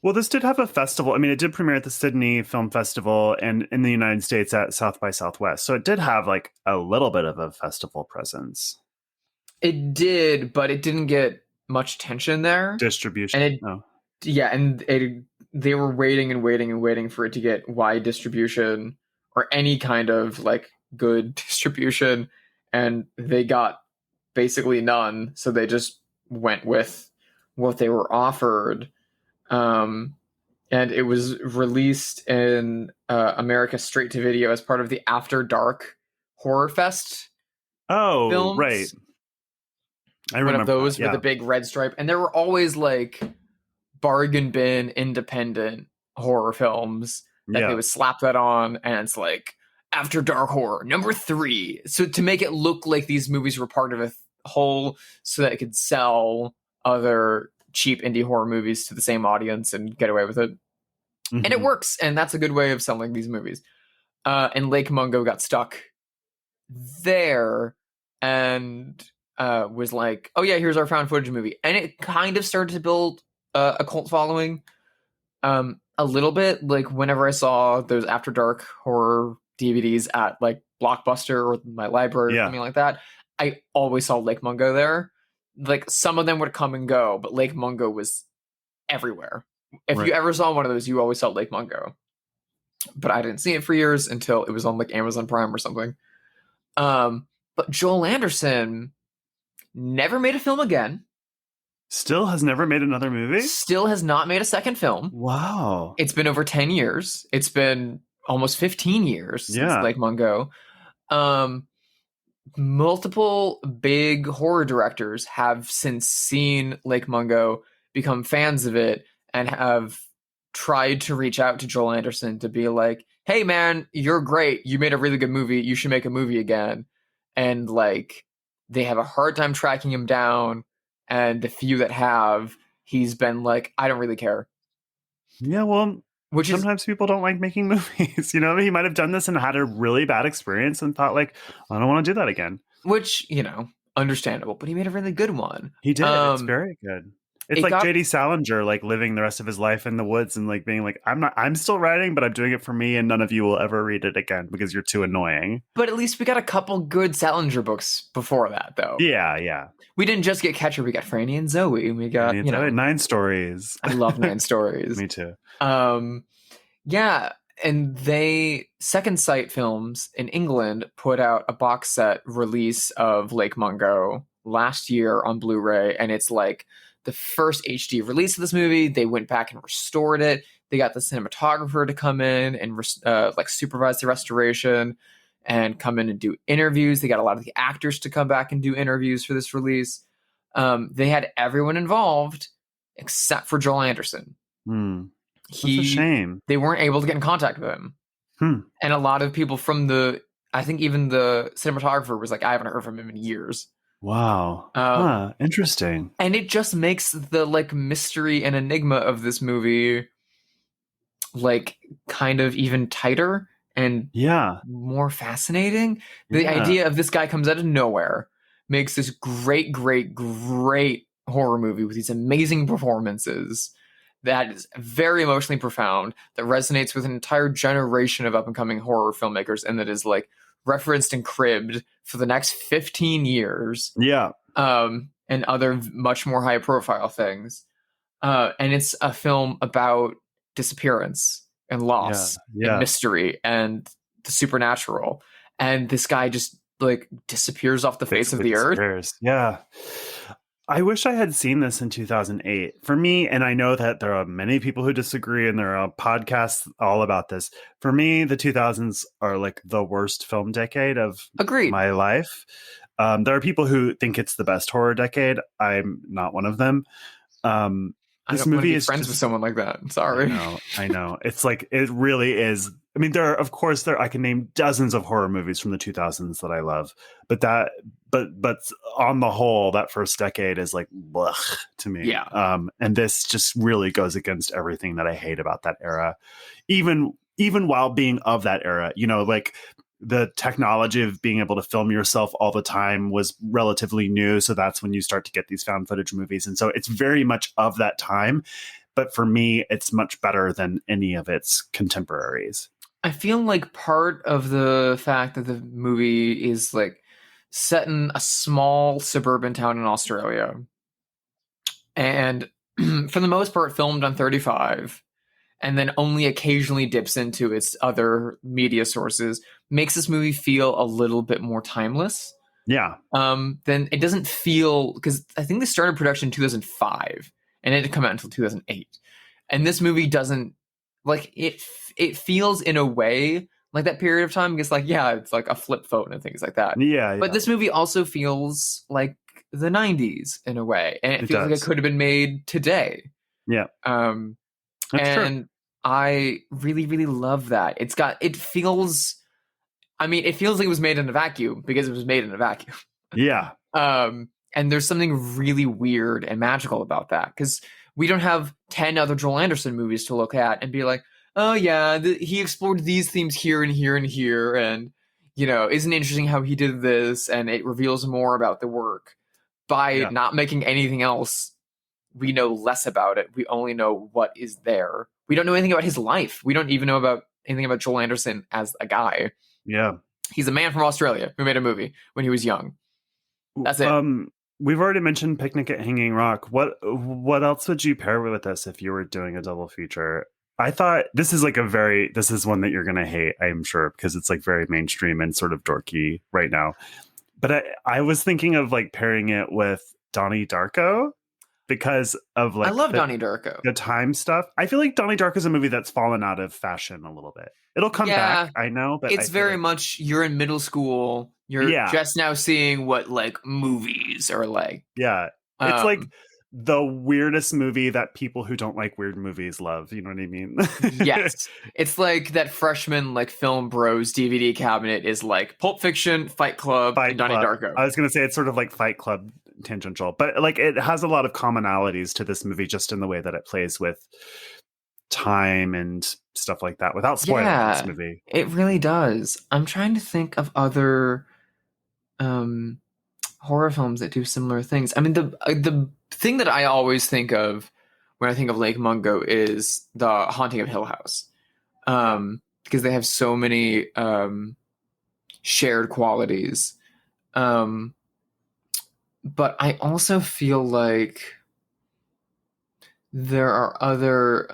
Well, this did have a festival. I mean, it did premiere at the Sydney Film Festival and in the United States at South by Southwest. So it did have a little bit of a festival presence. It did, but it didn't get much attention there. Distribution. And they were waiting and waiting and waiting for it to get wide distribution or any kind of good distribution, and they got basically none. So they just went with what they were offered. And it was released in America straight to video as part of the After Dark Horror Fest. Oh, films. Right. I One remember of those that, with a big red stripe. And there were always bargain bin independent horror films that they would slap that on, and it's After Dark Horror #3. So to make it look like these movies were part of a whole, so that it could sell other cheap indie horror movies to the same audience and get away with it. Mm-hmm. And it works, and that's a good way of selling these movies. And Lake Mungo got stuck there and was oh yeah, here's our found footage movie. And it kind of started to build a cult following a little bit. Whenever I saw those After Dark horror DVDs at Blockbuster or my library or something like that, I always saw Lake Mungo there. Some of them would come and go, but Lake Mungo was everywhere. If you ever saw one of those, you always saw Lake Mungo. But I didn't see it for years until it was on Amazon Prime or something. But Joel Anderson never made a film again. Still has never made another movie? Still has not made a second film. Wow. It's been over 10 years. It's been almost 15 years since Lake Mungo. Multiple big horror directors have since seen Lake Mungo, become fans of it, and have tried to reach out to Joel Anderson to be like, hey man, you're great. You made a really good movie. You should make a movie again. And like, they have a hard time tracking him down. And the few that have, he's been like, I don't really care. Yeah, well, sometimes people don't like making movies. He might have done this and had a really bad experience and thought like, I don't want to do that again. Which, understandable. But he made a really good one. He did. It's very good. It's like J.D. Salinger, like living the rest of his life in the woods and like being like, I'm still writing, but I'm doing it for me, and none of you will ever read it again because you're too annoying. But at least we got a couple good Salinger books before that, though. Yeah. We didn't just get Catcher. We got Franny and Zoe. We got, 9 stories. I love 9 stories. Me too. Yeah. And Second Sight Films in England put out a box set release of Lake Mungo last year on Blu-ray. And it's like the first HD release of this movie. They went back and restored it. They got the cinematographer to come in and supervise the restoration and come in and do interviews. They got a lot of the actors to come back and do interviews for this release. They had everyone involved except for Joel Anderson. That's a shame. They weren't able to get in contact with him. And a lot of people from I think even the cinematographer was like, I haven't heard from him in years. Wow. Interesting. And it just makes the like mystery and enigma of this movie like kind of even tighter and more fascinating. The idea of this guy comes out of nowhere, makes this great horror movie with these amazing performances that is very emotionally profound, that resonates with an entire generation of up-and-coming horror filmmakers, and that is like referenced and cribbed for the next 15 years. And other much more high-profile things. And it's a film about disappearance and loss and mystery and the supernatural. And this guy just like disappears off the face of the earth. Yeah. I wish I had seen this in 2008. For me, and I know that there are many people who disagree, and there are podcasts all about this. For me, the 2000s are like the worst film decade of my life. There are people who think it's the best horror decade. I'm not one of them. This movie is friends with someone like that. I'm sorry. I know. It's like, it really is. I mean, I can name dozens of horror movies from the 2000s that I love, but on the whole, that first decade is like, blech to me. Yeah. And this just really goes against everything that I hate about that era. Even while being of that era, like the technology of being able to film yourself all the time was relatively new. So that's when you start to get these found footage movies. And so it's very much of that time. But for me, it's much better than any of its contemporaries. I feel like part of the fact that the movie is like set in a small suburban town in Australia, and for the most part filmed on 35, and then only occasionally dips into its other media sources, makes this movie feel a little bit more timeless. Yeah. Then it doesn't feel, because I think they started production in 2005 and it didn't come out until 2008. And this movie doesn't, like, it feels in a way like that period of time, because like, it's like a flip phone and things like that. Yeah. But this movie also feels like the 90s in a way. And it feels like it could have been made today. Yeah. And true. I really, really love that. It feels like it was made in a vacuum because it was made in a vacuum. Yeah. And there's something really weird and magical about that, because we don't have 10 other Joel Anderson movies to look at and be like, oh yeah, he explored these themes here and here and here. And, isn't it interesting how he did this? And it reveals more about the work. By not making anything else, we know less about it. We only know what is there. We don't know anything about his life. We don't even know about anything about Joel Anderson as a guy. Yeah. He's a man from Australia who made a movie when he was young. That's it. We've already mentioned Picnic at Hanging Rock. What else would you pair with this if you were doing a double feature? I thought this is one that you're going to hate, I'm sure, because it's like very mainstream and sort of dorky right now. But I was thinking of like pairing it with Donnie Darko, because of like, I love Donnie Darko. The time stuff. I feel like Donnie Darko is a movie that's fallen out of fashion a little bit. It'll come back, I know, but it's very much, you're in middle school. You're just now seeing what like movies are like. Yeah. It's like the weirdest movie that people who don't like weird movies love. You know what I mean? Yes. It's like that freshman like film bros DVD cabinet is like Pulp Fiction, Fight Club, and Donnie Darko. I was going to say it's sort of like Fight Club tangential, but like it has a lot of commonalities to this movie just in the way that it plays with time and stuff like that without spoiling this movie. It really does. I'm trying to think of other horror films that do similar things. I mean, the thing that I always think of when I think of Lake Mungo is The Haunting of Hill House, because they have so many shared qualities. But I also feel like there are other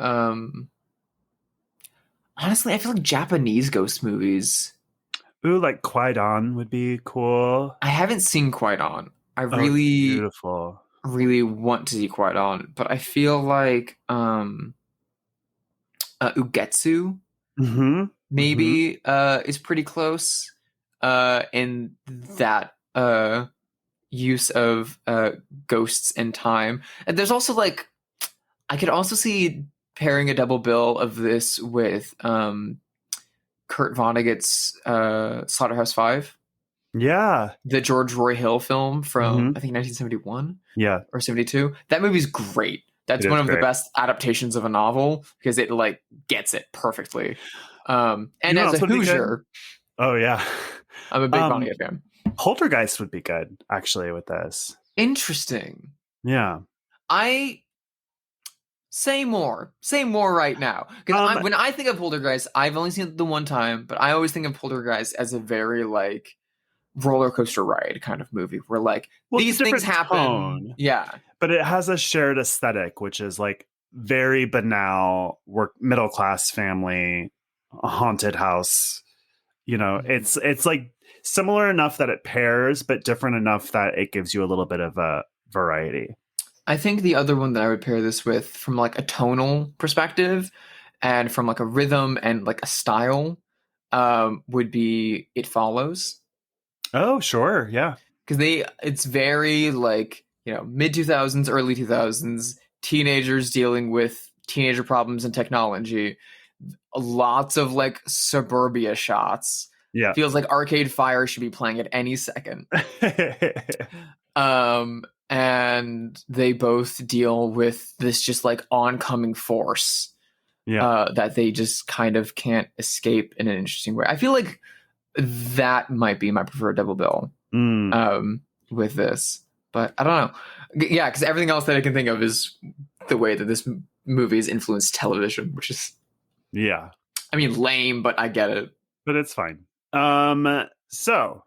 honestly, I feel like Japanese ghost movies. Ooh, like Kwai-Dan would be cool. I haven't seen Kwai-Dan. I beautiful. Really want to see Kwai-Dan, but I feel like Ugetsu maybe is pretty close in that use of ghosts and time. And there's also like, I could also see pairing a double bill of this with Kurt Vonnegut's Slaughterhouse-Five. Yeah. The George Roy Hill film from, I think, 1971. Yeah. Or 72. That movie's great. That's one of the best adaptations of a novel because it, like, gets it perfectly. And as a Hoosier... Oh, yeah. I'm a big Vonnegut fan. Poltergeist would be good, actually, with this. Interesting. Yeah. Say more right now. Because when I think of Poltergeist, I've only seen it the one time, but I always think of Poltergeist as a very, like, roller coaster ride kind of movie where, like, these things happen. Tone, yeah. But it has a shared aesthetic, which is, like, very banal, middle class family, a haunted house. You know, it's like similar enough that it pairs, but different enough that it gives you a little bit of a variety. I think the other one that I would pair this with from like a tonal perspective and from like a rhythm and like a style would be It Follows. Oh, sure. Yeah. Because it's very like, you know, mid 2000s, early 2000s, teenagers dealing with teenager problems and technology. Lots of like suburbia shots. Yeah. Feels like Arcade Fire should be playing at any second. And they both deal with this just like oncoming force that they just kind of can't escape in an interesting way. I feel like that might be my preferred double bill with this, but I don't know. Yeah, because everything else that I can think of is the way that this movie has influenced television, which is I mean, lame, but I get it. But it's fine. So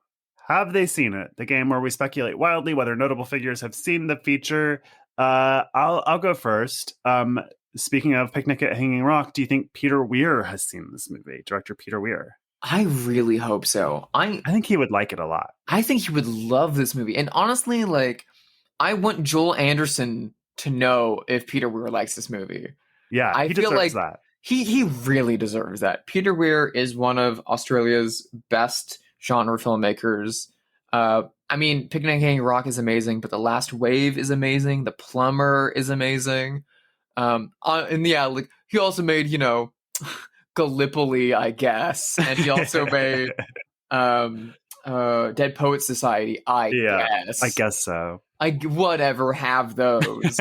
have they seen it? The game where we speculate wildly whether notable figures have seen the feature. I'll go first. Speaking of Picnic at Hanging Rock, do you think Peter Weir has seen this movie? Director Peter Weir. I really hope so. I think he would like it a lot. I think he would love this movie. And honestly, like, I want Joel Anderson to know if Peter Weir likes this movie. Yeah, I feel like that. He really deserves that. Peter Weir is one of Australia's best genre filmmakers. I mean, Picnic at Hanging Rock is amazing, but The Last Wave is amazing. The Plumber is amazing. And yeah, like he also made, you know, Gallipoli, I guess, and he also made Dead Poets Society. I guess so. Whatever, have those.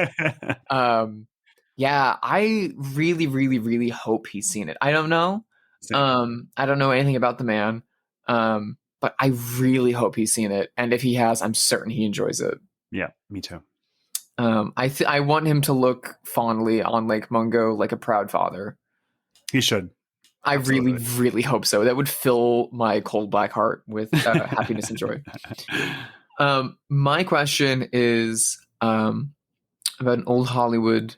Yeah, I really, really, really hope he's seen it. I don't know. I don't know anything about the man. But I really hope he's seen it. And if he has, I'm certain he enjoys it. Yeah, me too. I want him to look fondly on Lake Mungo like a proud father. He should. I really, really hope so. That would fill my cold black heart with happiness and joy. My question is about an old Hollywood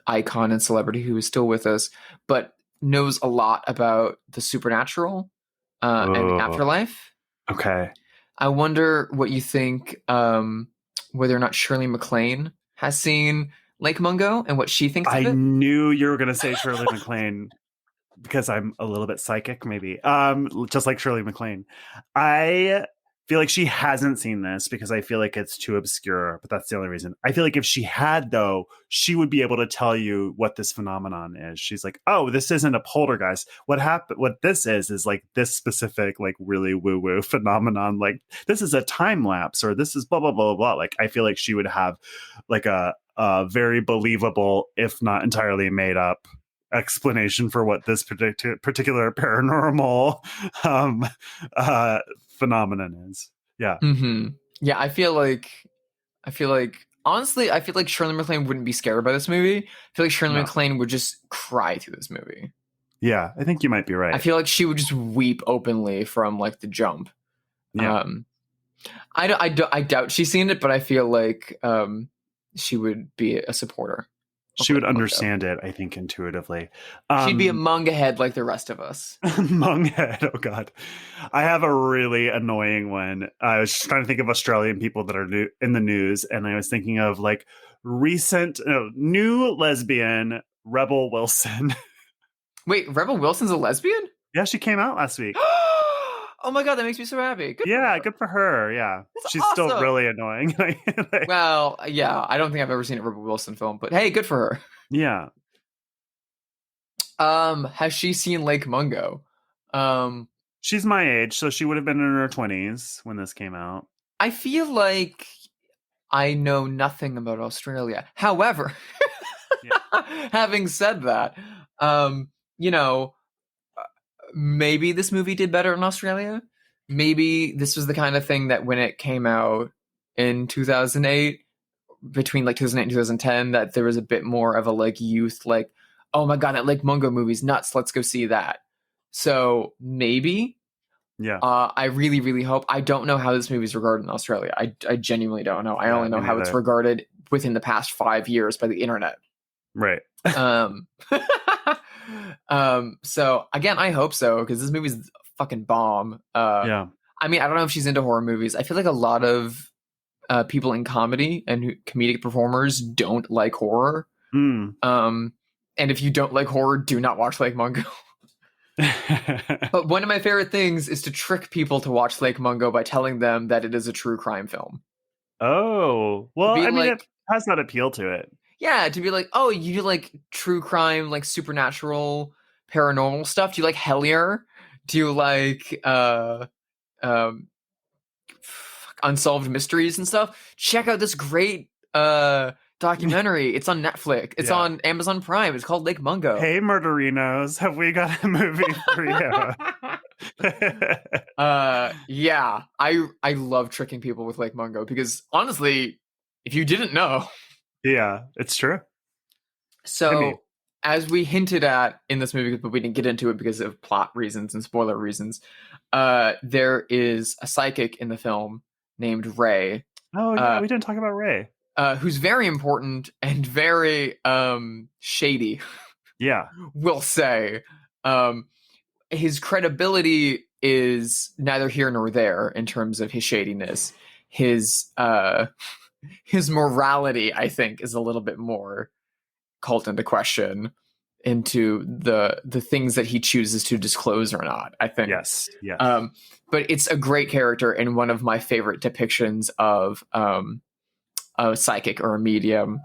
icon and celebrity who is still with us, but knows a lot about the supernatural and afterlife. Okay. I wonder what you think, whether or not Shirley MacLaine has seen Lake Mungo and what she thinks of it. I knew you were going to say Shirley MacLaine because I'm a little bit psychic, maybe. Just like Shirley MacLaine. I feel like she hasn't seen this because I feel like it's too obscure, but that's the only reason. I feel like if she had, though, she would be able to tell you what this phenomenon is. She's like, oh, this isn't a poltergeist. What this is like this specific, like really woo-woo phenomenon. Like this is a time lapse, or this is blah, blah, blah, blah. Like I feel like she would have like a very believable, if not entirely made up, explanation for what this particular paranormal phenomenon is. Yeah. Mm-hmm. Yeah, I feel like honestly, I feel like Shirley MacLaine wouldn't be scared by this movie. I feel like Shirley MacLaine would just cry through this movie. Yeah, I think you might be right. I feel like she would just weep openly from like the jump. Yeah. I doubt she's seen it, but I feel like she would be a supporter. She would understand it, I think, intuitively. She'd be a mung head like the rest of us. Mung head, oh God. I have a really annoying one. I was just trying to think of Australian people that are in the news, and I was thinking of like new lesbian, Rebel Wilson. Wait, Rebel Wilson's a lesbian? Yeah, she came out last week. Oh my God, that makes me so happy. Good for her. Yeah. She's awesome. Still really annoying. Well, yeah, I don't think I've ever seen a Rebel Wilson film, but hey, good for her. Yeah. Has she seen Lake Mungo? She's my age, so she would have been in her 20s when this came out. I feel like I know nothing about Australia. However, having said that, maybe this movie did better in Australia. Maybe this was the kind of thing that when it came out in 2008, between like 2008 and 2010, that there was a bit more of a like youth, like, oh my God, that Lake Mungo movie's nuts. Let's go see that. So maybe. Yeah. I really, really hope. I don't know how this movie's regarded in Australia. I genuinely don't know. I only know how it's regarded within the past 5 years by the internet. Right. So again, I hope so, because this movie's a fucking bomb. Yeah. I mean, I don't know if she's into horror movies. I feel like a lot of people in comedy and comedic performers don't like horror. And if you don't like horror, do not watch Lake Mungo. But one of my favorite things is to trick people to watch Lake Mungo by telling them that it is a true crime film. Oh, well, I mean, it has that appeal to it. Yeah, to be like, oh, you like true crime, like supernatural, paranormal stuff? Do you like Hellier? Do you like unsolved mysteries and stuff? Check out this great documentary. It's on Netflix. It's on Amazon Prime. It's called Lake Mungo. Hey, murderinos, have we got a movie for you? Yeah, I love tricking people with Lake Mungo, because honestly, if you didn't know, yeah, it's true. So, as we hinted at in this movie, but we didn't get into it because of plot reasons and spoiler reasons, there is a psychic in the film named Ray. Oh, yeah, we didn't talk about Ray. Who's very important and very shady. Yeah. We'll say. His credibility is neither here nor there in terms of his shadiness. His morality, I think, is a little bit more called into question into the things that he chooses to disclose or not, I think. Yes. But it's a great character and one of my favorite depictions of a psychic or a medium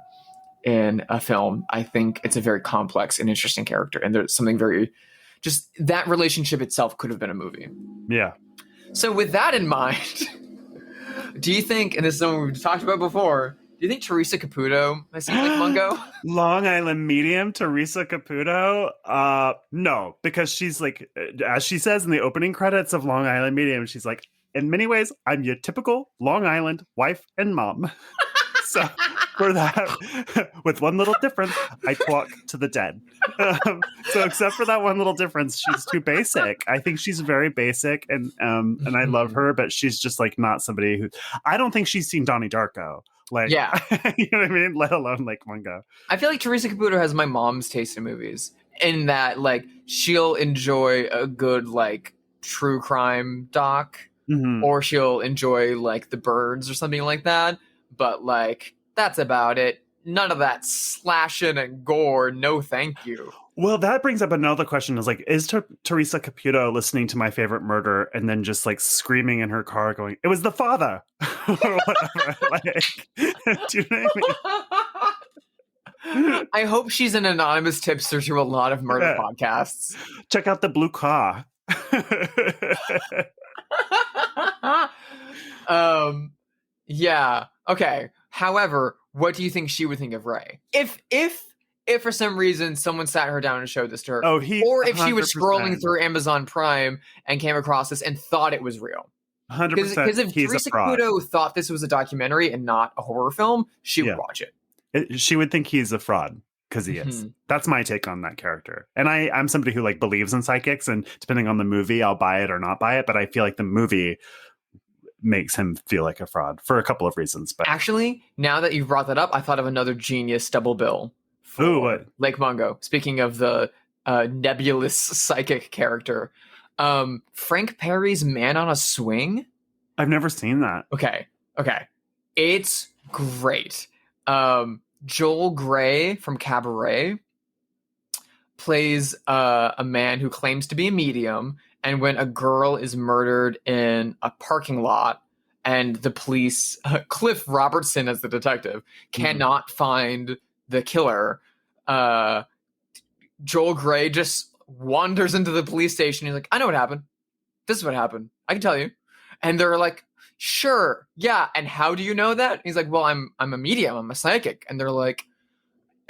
in a film. I think it's a very complex and interesting character, and there's something very, just that relationship itself could have been a movie. Yeah. So with that in mind, do you think, and this is something we've talked about before, do you think Teresa Caputo has seen Lake Mungo? Long Island medium Teresa Caputo? No, because she's like, as she says in the opening credits of Long Island Medium, she's like, in many ways, I'm your typical Long Island wife and mom. So for that, with one little difference, I talk to the dead. So except for that one little difference, she's too basic. I think she's very basic, and I love her, but she's just like not somebody who, I don't think she's seen Donnie Darko. Like, yeah, you know what I mean? Let alone Lake Mungo. I feel like Teresa Caputo has my mom's taste in movies, in that like she'll enjoy a good like true crime doc, or she'll enjoy like The Birds or something like that. But like that's about it. none of that slashing and gore. No, thank you. Well, that brings up another question: is like, is Teresa Caputo listening to My Favorite Murder and then just like screaming in her car, going, "It was the father," or whatever? Like, do you know what I mean? I hope she's an anonymous tipster to a lot of murder podcasts. Check out the blue car. Yeah. Okay. However, what do you think she would think of Ray? If for some reason someone sat her down and showed this to her, or if she was scrolling through Amazon Prime and came across this and thought it was real. 100%. Because if Teresa Caputo thought this was a documentary and not a horror film, she would watch it. She would think he's a fraud. Because he is. That's my take on that character. And I'm somebody who like believes in psychics, and depending on the movie, I'll buy it or not buy it. But I feel like the movie makes him feel like a fraud for a couple of reasons. But actually, now that you've brought that up, I thought of another genius double bill for what? Lake Mungo. Speaking of the nebulous psychic character, Frank Perry's Man on a Swing. I've never seen that. Okay. It's great. Joel Grey from Cabaret plays a man who claims to be a medium, and when a girl is murdered in a parking lot and the police, Cliff Robertson as the detective, cannot find the killer, Joel Grey just wanders into the police station. He's like, I know what happened. This is what happened. I can tell you. And they're like, sure, yeah. And how do you know that? He's like, well, I'm a medium, I'm a psychic. And they're like,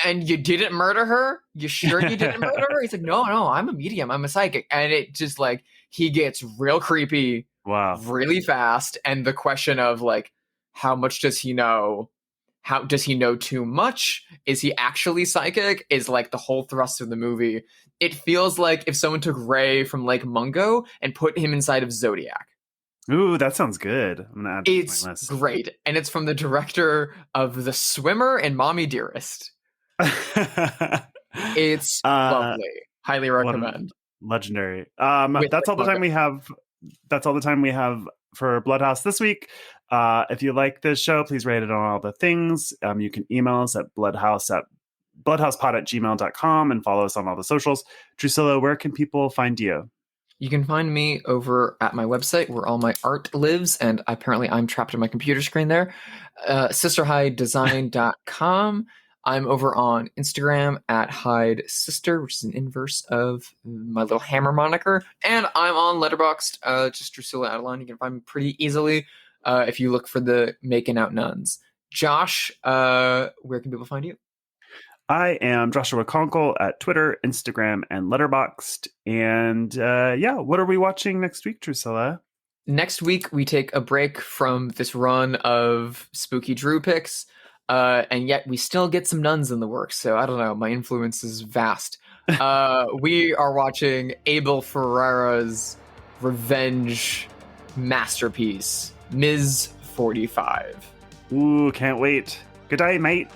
and you didn't murder her? You sure you didn't murder her? He's like, no, I'm a medium, I'm a psychic. And it just like, he gets real creepy, really fast. And the question of like, how much does he know? How does he know too much? Is he actually psychic? Is like the whole thrust of the movie. It feels like if someone took Ray from Lake Mungo and put him inside of Zodiac. Ooh, that sounds good. I'm gonna add it to my list. It's great. And it's from the director of The Swimmer and Mommy Dearest. It's lovely. Highly recommend. Legendary. That's all the time we have. That's all the time we have for Bloodhouse this week. If you like this show, please rate it on all the things. You can email us at bloodhousepod@gmail.com and follow us on all the socials. Drusilla, where can people find you? You can find me over at my website where all my art lives, and apparently I'm trapped in my computer screen there. sisterhydedesign.com. I'm over on Instagram at Hyde Sister, which is an inverse of my little hammer moniker. And I'm on Letterboxd, just Drusilla Adeline. You can find me pretty easily if you look for the Making Out Nuns. Josh, where can people find you? I am Joshua Conkle at Twitter, Instagram, and Letterboxd. And what are we watching next week, Drusilla? Next week, we take a break from this run of Spooky Drew picks. And yet we still get some nuns in the works. So I don't know. My influence is vast. We are watching Abel Ferrara's revenge masterpiece, Ms. 45. Ooh, can't wait. Good day, mate.